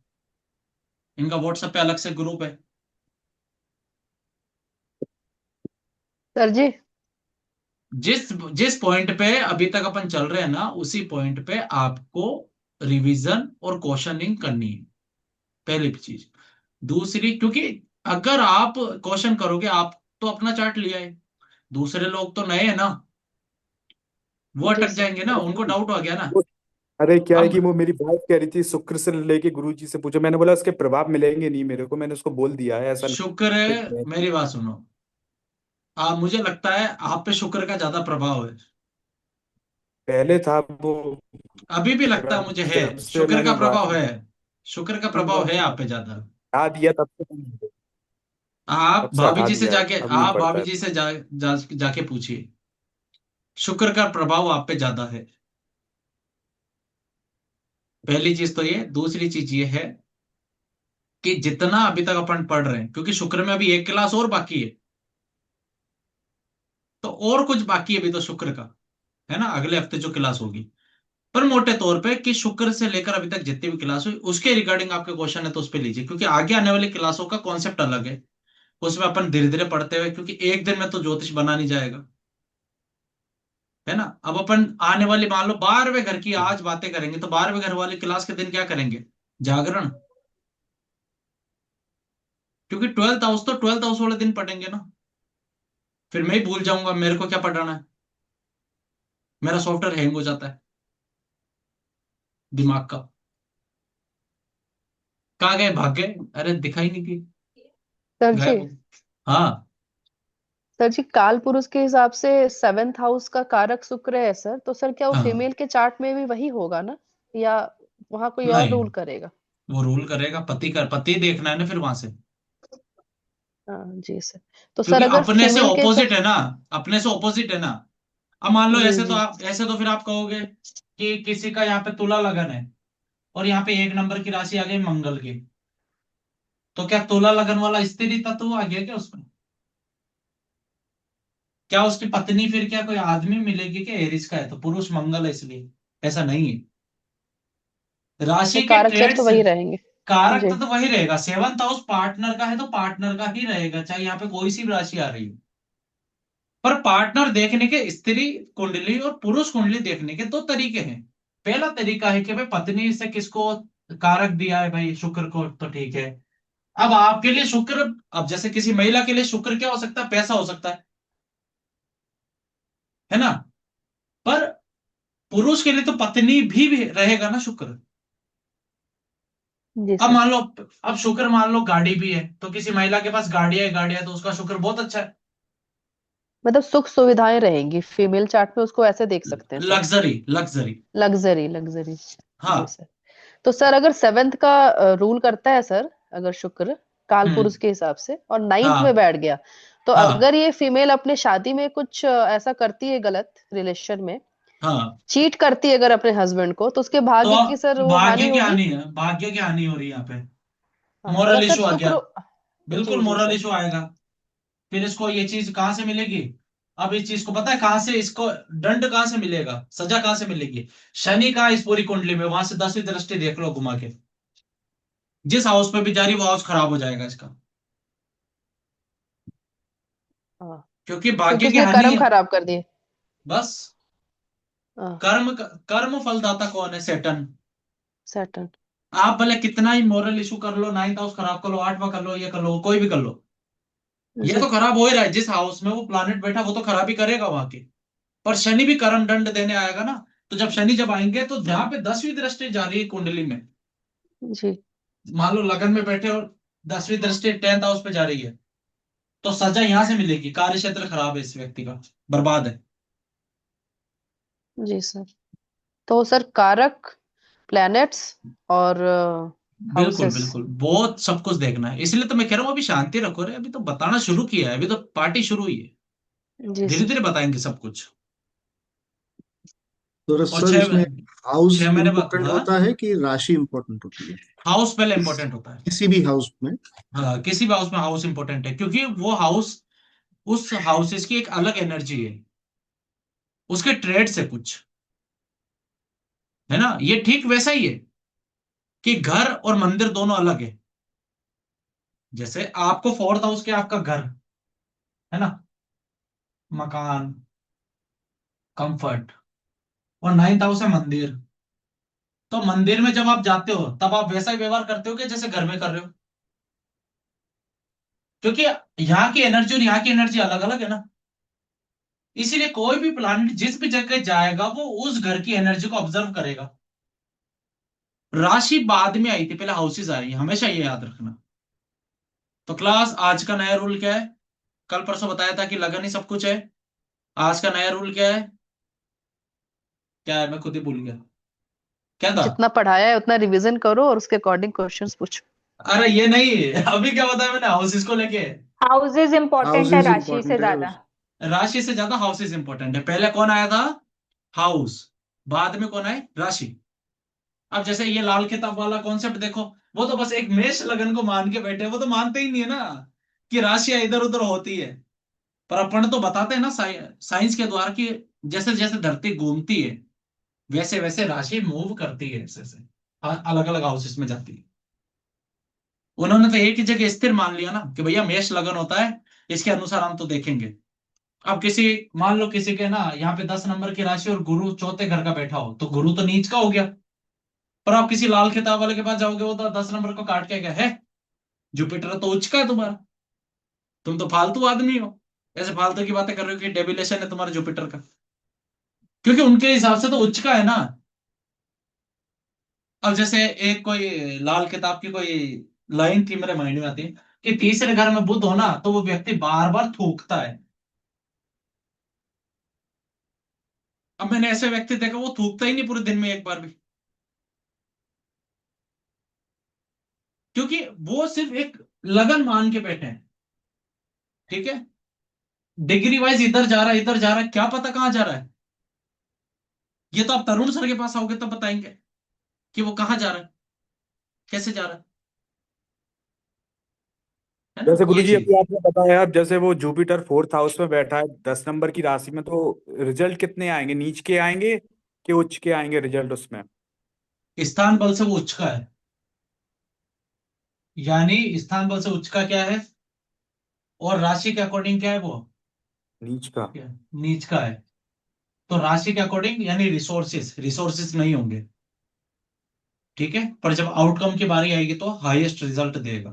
इनका व्हाट्सएप पे अलग से ग्रुप है। सर जी। जिस जिस पॉइंट पे अभी तक अपन चल रहे हैं ना, उसी पॉइंट पे आपको रिवीजन और क्वेश्चनिंग करनी है, पहली चीज। दूसरी, क्योंकि अगर आप क्वेश्चन करोगे, आप तो अपना चार्ट ले आए, दूसरे लोग तो नए हैं ना, वो जी अटक सर। जाएंगे ना, उनको डाउट हो गया ना। वो- अरे क्या है अब कि वो मेरी बात कह रही थी शुक्र से लेके गुरु जी से पूछो, मैंने बोला उसके प्रभाव मिलेंगे नहीं मेरे को, मैंने उसको बोल दिया है ऐसा शुक्र कुछ है, है। मेरी बात सुनो, मुझे लगता है आप पे शुक्र का ज्यादा प्रभाव है। पहले था वो, अभी भी लगता है पर मुझे है, जब से शुक्र मैंने का प्रभाव है, शुक्र का प्रभाव है आप पे हटा ज्यादा। दिया तब से कम हो गया। आप तब से भाभी हटा जी से दिया है, जाके, अब नहीं आप पड़ता भाभी है। जी से जाके पूछिए, शुक्र का प्रभाव आप पे ज्यादा है। पहली चीज तो ये। दूसरी चीज ये है कि जितना अभी तक अपन पढ़ रहे हैं, क्योंकि शुक्र में अभी एक क्लास और बाकी है, तो और कुछ बाकी है अभी तो शुक्र का, है ना, अगले हफ्ते जो क्लास होगी। पर मोटे तौर पे कि शुक्र से लेकर अभी तक जितनी भी क्लास हुई उसके रिगार्डिंग आपके क्वेश्चन है तो उस पर लीजिए, क्योंकि आगे आने वाली क्लासों का कॉन्सेप्ट अलग है, उसमें अपन धीरे धीरे पढ़ते हुए, क्योंकि एक दिन में तो ज्योतिष बना नहीं जाएगा, है ना। अब अपन आने वाली, मान लो 12वें घर की आज बातें करेंगे, तो 12वें घर वाली क्लास के दिन क्या करेंगे? जागरण। क्योंकि 12th हाउस तो 12th हाउस वाले दिन पढ़ेंगे ना, फिर मैं ही भूल जाऊंगा मेरे को क्या पढ़ाना है, मेरा सॉफ्टवेयर हैंग हो जाता है दिमाग का। कहाँ गए, भाग गए, अरे दिखाई नहीं दी, सर जी। गायब हो। हाँ सर जी, काल पुरुष के हिसाब से 7th हाउस का कारक शुक्र है सर, तो सर क्या वो हाँ, फीमेल के चार्ट में भी वही होगा ना, या वहां कोई और नहीं, रूल करेगा? वो रूल करेगा, पति देखना है ना फिर वहां से, हाँ जी सर। तो सर क्योंकि अगर अपने से फीमेल के ऑपोजिट है ना, अपने से ऑपोजिट है ना। अब मान लो जी ऐसे तो जी। आप, ऐसे तो फिर आप कहोगे कि किसी का यहाँ पे तुला लगन है, और यहाँ पे 1 नंबर की राशि आ गई मंगल की, तो क्या तुला लगन वाला स्त्री तत्व आ गया क्या उसमें? क्या उसकी पत्नी फिर क्या कोई आदमी मिलेगी क्या? एरिस का है तो पुरुष मंगल है इसलिए, ऐसा नहीं है। ये राशि के कारक तत्व तो ट्रेड्स, वही रहेंगे। कारक जी। तो वही रहेगा। 7th हाउस पार्टनर का है तो पार्टनर का ही रहेगा, चाहे यहाँ पे कोई सी भी राशि आ रही हो। पर पार्टनर देखने के स्त्री कुंडली और पुरुष कुंडली देखने के दो तरीके हैं। पहला तरीका है कि भाई पत्नी से किसको कारक दिया है, भाई शुक्र को, तो ठीक है। अब आपके लिए शुक्र, अब जैसे किसी महिला के लिए शुक्र क्या हो सकता है? पैसा हो सकता है ना। पर पुरुष के लिए तो पत्नी भी रहेगा ना शुक्र। जी अब सर। मान लो, अब शुक्र मान लो गाड़ी भी है, तो किसी महिला के पास गाड़ियां है तो उसका शुक्र बहुत अच्छा है। मतलब सुख सुविधाएं रहेंगी फीमेल चार्ट में, उसको ऐसे देख सकते हैं sir. Luxury luxury. Luxury luxury. जी हाँ। सर। तो सर अगर 7th का रूल करता है सर, अगर शुक्र काल पुरुष हम्म। के हिसाब से और 9th में हाँ बैठ गया, तो हाँ अगर ये फीमेल अपने शादी में कुछ ऐसा करती है गलत रिलेशन में, हाँ, चीट करती है अगर अपने हस्बैंड को, तो उसके तो भाग्य की सर अब वो हानि भाग्य की होगी? हानि है, भाग्य की हानि हो रही है यहाँ पे, हाँ अगर मोरल सर इशू आ गया, शुक्र। बिल्कुल जी जी मोरल सर। इशू आएगा। फिर इसको ये चीज कहाँ से मिलेगी? अब इस चीज को पता है कहां से इसको दंड कहां से मिलेगा, सजा कहां से मिलेगी? शनि का इस पूरी कुंडली में, वहां से 10वीं दृष्टि देख लो घुमा के, जिस हाउस पे भी जा रही वो हाउस खराब हो जाएगा इसका, हाँ, क्योंकि क्योंकि भाग्य की इसने हानि कर्म है। खराब कर दिए। बस हाँ, कर्म फलदाता कौन है? सेटन। सैटर्न। आप भले कितना ही मोरल इशू कर लो, 9th हाउस खराब कर लो, 8वां कर लो, ये कर लो, कोई भी कर लो, ये जी। तो खराब हो ही रहा है। जिस हाउस में वो प्लानेट बैठा वो तो खराब ही करेगा वहां की। पर शनि भी कर्म दंड देने आएगा ना। तो जब शनि जब आएंगे तो जहां पे 10वीं दृष्टि जा रही है कुंडली में, जी। मान लो लगन में बैठे और 10वीं दृष्टि 10th हाउस पे जा रही है, तो सजा यहां से मिलेगी। कार्य क्षेत्र खराब है इस व्यक्ति का, बर्बाद है। जी सर। तो सर कारक, प्लैनेट्स और बिल्कुल हाउसेस। बिल्कुल, बहुत सब कुछ देखना है, इसलिए तो मैं कह रहा हूँ अभी शांति रखो रे, अभी तो बताना शुरू किया है, अभी तो पार्टी शुरू हुई है, जी धीरे सर। धीरे बताएंगे सब कुछ। तो और सर इसमें हाउस 6 महीने बाद, इम्पोर्टेंट हाँ, होता है कि राशि इम्पोर्टेंट होती है? हाउस पहले किस इंपॉर्टेंट होता है। किसी भी हाउस में? हाँ, किसी भी हाउस में हाउस इंपॉर्टेंट है, क्योंकि वो हाउस, उस हाउसेस की एक अलग एनर्जी है, उसके ट्रेड्स है कुछ, है ना। ये ठीक वैसा ही है कि घर और मंदिर दोनों अलग है। जैसे आपको 4th हाउस के आपका घर, है ना, मकान, कंफर्ट, और 9th हाउस है मंदिर। तो मंदिर में जब आप जाते हो तब आप वैसा ही व्यवहार करते हो कि जैसे घर में कर रहे हो, क्योंकि यहाँ की एनर्जी और यहाँ की एनर्जी अलग अलग है ना। इसीलिए कोई भी प्लानिट जिस भी जगह जाएगा वो उस घर की एनर्जी को ऑब्जर्व करेगा। राशि बाद में आई थी, पहले हाउसेस आ रही है, हमेशा ये याद रखना। तो क्लास, आज का नया रूल क्या है? कल परसों बताया था कि लगन ही सब कुछ है। आज का नया रूल क्या है? क्या है, मैं खुद ही भूल गया, क्या था? जितना पढ़ाया है उतना रिवीजन करो और उसके अकॉर्डिंग क्वेश्चंस पूछो। अरे ये नहीं, अभी क्या बताया मैंने हाउसेस को लेके? हाउसेज इम्पोर्टेंट है हाउसेज राशि से इम्पोर्टेंट है ज्यादा। राशि से ज्यादा हाउसेस इंपॉर्टेंट है। पहले कौन आया था? हाउस। बाद में कौन आए? राशि। अब जैसे ये लाल किताब वाला कॉन्सेप्ट देखो, वो तो बस एक मेष लगन को मान के बैठे हैं, वो तो मानते ही नहीं है ना कि राशियां इधर उधर होती है। पर अपन तो बताते हैं ना साइंस के द्वारा कि जैसे जैसे धरती घूमती है वैसे वैसे राशि मूव करती है, ऐसे ऐसे अलग अलग हाउसेस में जाती है। उन्होंने तो एक ही जगह स्थिर मान लिया ना कि भैया मेष लगन होता है, इसके अनुसार हम तो देखेंगे। अब किसी, मान लो किसी के ना यहाँ पे 10 नंबर की राशि और गुरु चौथे घर का बैठा हो, तो गुरु तो नीच का हो गया। पर आप किसी लाल खिताब वाले के पास जाओगे, वो तो 10 नंबर को काट के क्या है, जुपिटर तो उच्च का है तुम्हारा, तुम तो फालतू आदमी हो, ऐसे फालतू की बातें कर रहे हो कि डेबिलेशन है तुम्हारा जुपिटर का, क्योंकि उनके हिसाब से तो उच्च का है ना। अब जैसे एक कोई लाल किताब की कोई लाइन थी मेरे माइंड में आती है कि तीसरे घर में बुध हो ना तो वो व्यक्ति बार बार थूकता है। अब मैंने ऐसे व्यक्ति देखा वो थूकता ही नहीं पूरे दिन में एक बार भी, क्योंकि वो सिर्फ एक लगन मान के बैठे हैं। ठीक है, डिग्री वाइज इधर जा रहा है इधर जा रहा है, क्या पता कहां जा रहा है। ये तो आप तरुण सर के पास आओगे तो बताएंगे कि वो कहां जा रहा है, कैसे जा रहा है ना, जैसे ये गुरुजी चीज। अभी आपने बताया, अब जैसे वो जुपिटर 4th हाउस में बैठा है 10 नंबर की राशि में, तो रिजल्ट कितने आएंगे? नीच के आएंगे कि उच्च के आएंगे रिजल्ट उसमें? स्थान बल से वो उच्च का है, यानी स्थान बल से उच्च का क्या है, और राशि के अकॉर्डिंग क्या है वो, नीच का। क्या? नीच का है। तो राशि के अकॉर्डिंग यानी रिसोर्सेस रिसोर्सेस नहीं होंगे। ठीक है, पर जब आउटकम की बारी आएगी तो हाईएस्ट रिजल्ट देगा।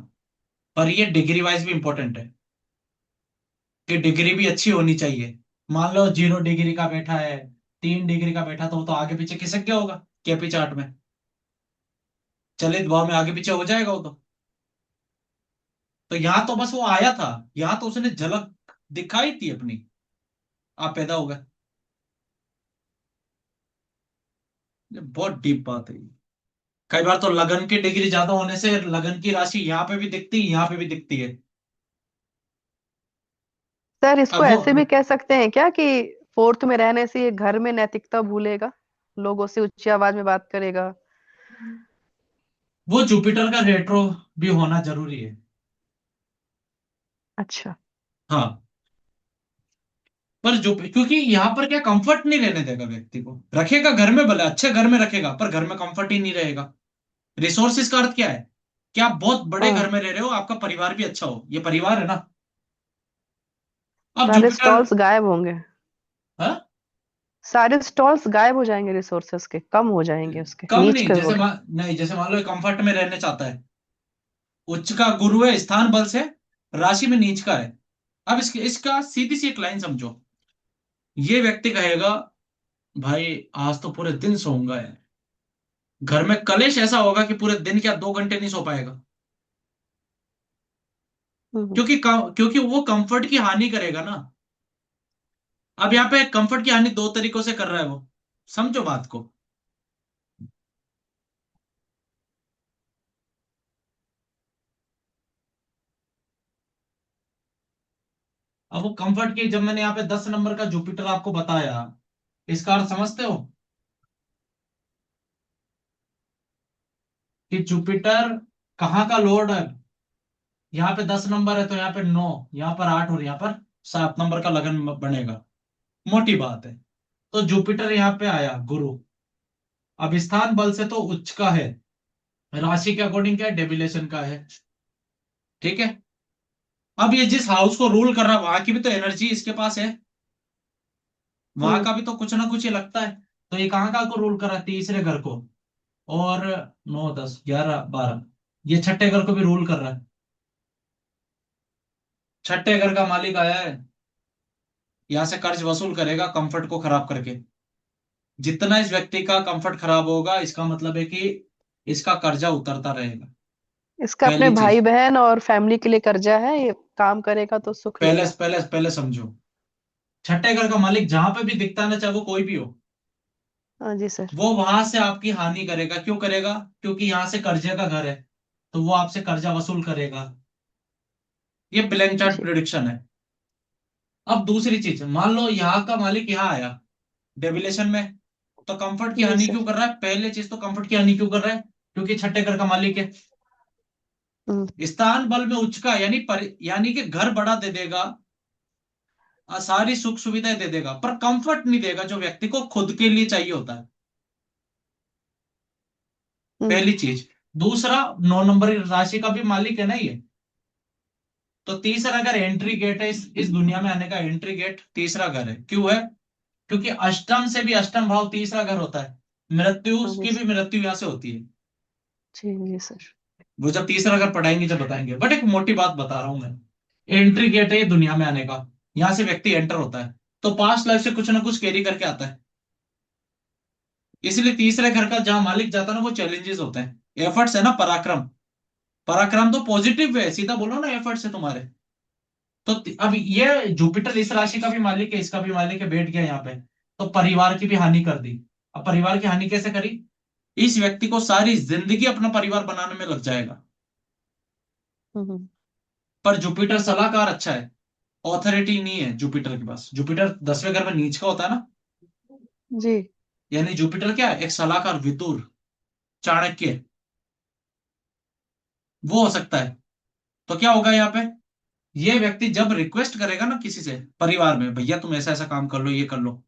पर ये डिग्री वाइज भी इंपॉर्टेंट है कि डिग्री भी अच्छी होनी चाहिए। मान लो 0 डिग्री का बैठा है, 3 डिग्री का बैठा, तो वो तो आगे पीछे खिसक गया होगा केपी चार्ट में, चलित भाव में आगे पीछे हो जाएगा वो तो यहाँ तो बस वो आया था, यहाँ तो उसने झलक दिखाई थी अपनी, आप पैदा हो गए। ये बहुत डीप बात है ये। कई बार तो लगन की डिग्री ज्यादा होने से लगन की राशि यहाँ पे भी दिखती है, यहाँ पे भी दिखती है। सर इसको अब वो ऐसे भी कह सकते हैं क्या कि फोर्थ में रहने से ये घर में नैतिकता भूलेगा, लोगों से ऊंची आवाज में बात करेगा? वो जुपिटर का रेट्रो भी होना जरूरी है। अच्छा। हाँ, पर जो क्योंकि यहाँ पर क्या कंफर्ट नहीं रहने देगा व्यक्ति को, रखेगा घर में, भले अच्छे घर में रखेगा पर घर में कंफर्ट ही नहीं रहेगा। रिसोर्सेज का अर्थ क्या है कि आप बहुत बड़े हाँ, घर में रह रहे हो, आपका परिवार भी अच्छा हो, ये परिवार है ना। अब सारे जुपिटर, स्टॉल्स गायब होंगे। हाँ, सारे स्टॉल्स गायब हो जाएंगे, रिसोर्सेस के कम हो जाएंगे, उसके कम नीच नहीं, के जैसे होंगे। नहीं, जैसे मान लो कंफर्ट में रहने चाहता है, उच्च का गुरु है, स्थान बल से, राशि में नीच का है। अब इसका सीधी सी एक लाइन समझो, ये व्यक्ति कहेगा भाई आज तो पूरे दिन सोऊंगा है, घर में कलेश ऐसा होगा कि पूरे दिन क्या 2 घंटे नहीं सो पाएगा। हम्म। क्योंकि वो कंफर्ट की हानि करेगा ना। अब यहाँ पे कंफर्ट की हानि दो तरीकों से कर रहा है वो, समझो बात को। अब वो कंफर्ट की, जब मैंने यहाँ पे 10 नंबर का जुपिटर आपको बताया, इसका अर्थ समझते हो कि जुपिटर कहाँ का लॉर्ड है। यहाँ पे 10 नंबर है तो यहाँ पे 9, यहाँ पर 8 और यहाँ पर 7 नंबर का लगन बनेगा, मोटी बात है। तो जुपिटर यहाँ पे आया गुरु, अब स्थान बल से तो उच्च का है, राशि के अकॉर्डिंग क्या है, डेबिलेशन का है, ठीक है। अब ये जिस हाउस को रूल कर रहा है वहां की भी तो एनर्जी इसके पास है, वहां हम्म। का भी तो कुछ ना कुछ ही लगता है। तो ये कहाँ का को रूल कर रहा है, तीसरे घर को, और 9 10 11 12, ये छठे घर को भी रूल कर रहा है। छठे घर का मालिक आया है, यहां से कर्ज वसूल करेगा कंफर्ट को खराब करके। जितना इस व्यक्ति का कंफर्ट खराब होगा, इसका मतलब है कि इसका कर्जा उतरता रहेगा। इसका अपने पहली भाई चीज, बहन और फैमिली के लिए कर्जा है, ये काम करेगा तो सुख पहले लेगा। पहले पहले समझो, छठे घर का मालिक जहां पे भी दिखता है ना, चाहे वो कोई भी हो, हाँ जी सर। वो वहां से आपकी हानि करेगा। क्यों करेगा? क्योंकि यहाँ से कर्जे का घर है, तो वो आपसे कर्जा वसूल करेगा। ये ब्लैंक चार्ट जी प्रिडिक्शन है। अब दूसरी चीज, मान लो यहाँ का मालिक यहाँ आया डेविलेशन में, तो कंफर्ट की जी हानि क्यों सर। कर रहा है? पहले चीज तो कंफर्ट की हानि क्यों कर रहा है? क्योंकि छठे घर का मालिक है। हम्म। स्थान बल में उच्च का, यानी कि घर बड़ा दे देगा, सारी सुख सुविधाएं दे देगा, पर कंफर्ट नहीं देगा जो व्यक्ति को खुद के लिए चाहिए होता है, हम्म। पहली चीज। दूसरा, 9 नंबर राशि का भी मालिक है ना ये, तो तीसरा अगर एंट्री गेट है इस दुनिया में आने का, एंट्री गेट तीसरा घर है। क्यों है? क्योंकि अष्टम से भी अष्टम भाव तीसरा घर होता है, मृत्यु हाँ जी की भी मृत्यु यहां से होती है। जी जी सर। वो जब तीसरा घर पढ़ाएंगे जब बताएंगे, बट एक मोटी बात बता रहा हूं मैं। एंट्री गेट है ये दुनिया में आने का, यहां से व्यक्ति एंटर होता है, तो पास्ट लाइफ से कुछ ना कुछ कैरी करके आता है। इसलिए तीसरे घर का जहां मालिक जाता है ना, वो चैलेंजेस होते हैं, एफर्ट्स है ना, पराक्रम। पराक्रम तो पॉजिटिव है, सीधा बोलो ना, एफर्ट्स है तुम्हारे। तो अब ये जुपिटर इस राशि का भी मालिक है, इसका भी मालिक है, बैठ गया यहाँ पे, तो परिवार की भी हानि कर दी। अब परिवार की हानि कैसे करी? इस व्यक्ति को सारी जिंदगी अपना परिवार बनाने में लग जाएगा। हम्म। पर जुपिटर सलाहकार अच्छा है, ऑथोरिटी नहीं है जुपिटर के पास। जुपिटर 10वें घर में नीच का होता है ना, जी। यानी जुपिटर क्या है, एक सलाहकार, विदुर, चाणक्य, वो हो सकता है। तो क्या होगा यहाँ पे, ये व्यक्ति जब रिक्वेस्ट करेगा ना किसी से परिवार में, भैया तुम ऐसा ऐसा काम कर लो, ये कर लो,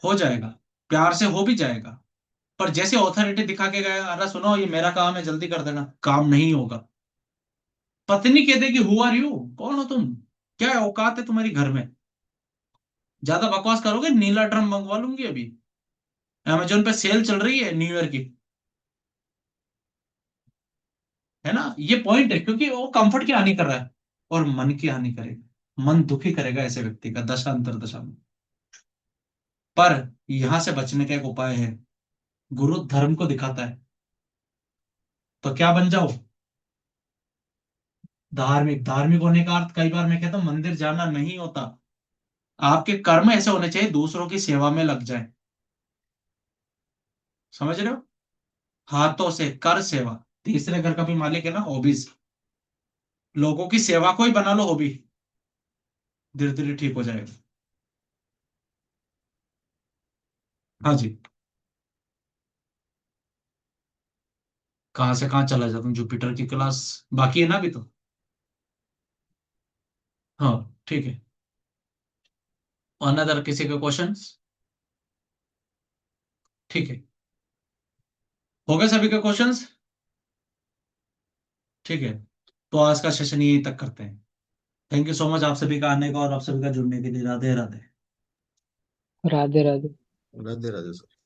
हो जाएगा, प्यार से हो भी जाएगा। पर जैसे ऑथोरिटी दिखा के गया, अरे सुनो ये मेरा काम है जल्दी कर देना, काम नहीं होगा। पत्नी कह देगी हु आर यू, कौन हो तुम, क्या औकात है तुम्हारी घर में, ज्यादा बकवास करोगे नीला ड्रम मंगवा लूंगी अभी, अमेजोन पे सेल चल रही है न्यू ईयर की। है ना, ये पॉइंट है, क्योंकि वो कंफर्ट की हानि कर रहा है और मन की हानि करेगा, मन दुखी करेगा ऐसे व्यक्ति का दशा अंतर दशा में। पर यहां से बचने का एक उपाय है, गुरु धर्म को दिखाता है। तो क्या बन जाओ, धार्मिक। धार्मिक होने का अर्थ कई बार मैं कहता हूं मंदिर जाना नहीं होता, आपके कर्म ऐसे होने चाहिए दूसरों की सेवा में लग जाए। समझ रहे हो? हाथों से कर सेवा, तीसरे घर का भी मालिक है ना, हॉबीज, लोगों की सेवा को ही बना लो हॉबी, धीरे धीरे ठीक हो जाएगा। हाँ जी, कहाँ से कहाँ चला जाता हूँ, जुपिटर की क्लास बाकी है ना अभी तो। हाँ ठीक है। अनदर किसी के क्वेश्चंस? ठीक है, हो गए सभी के क्वेश्चंस? ठीक है, तो आज का सेशन यहीं तक करते हैं। थैंक यू सो मच आप सभी का आने का और आप सभी का जुड़ने के लिए। राधे राधे। राधे राधे। राधे राधे सर।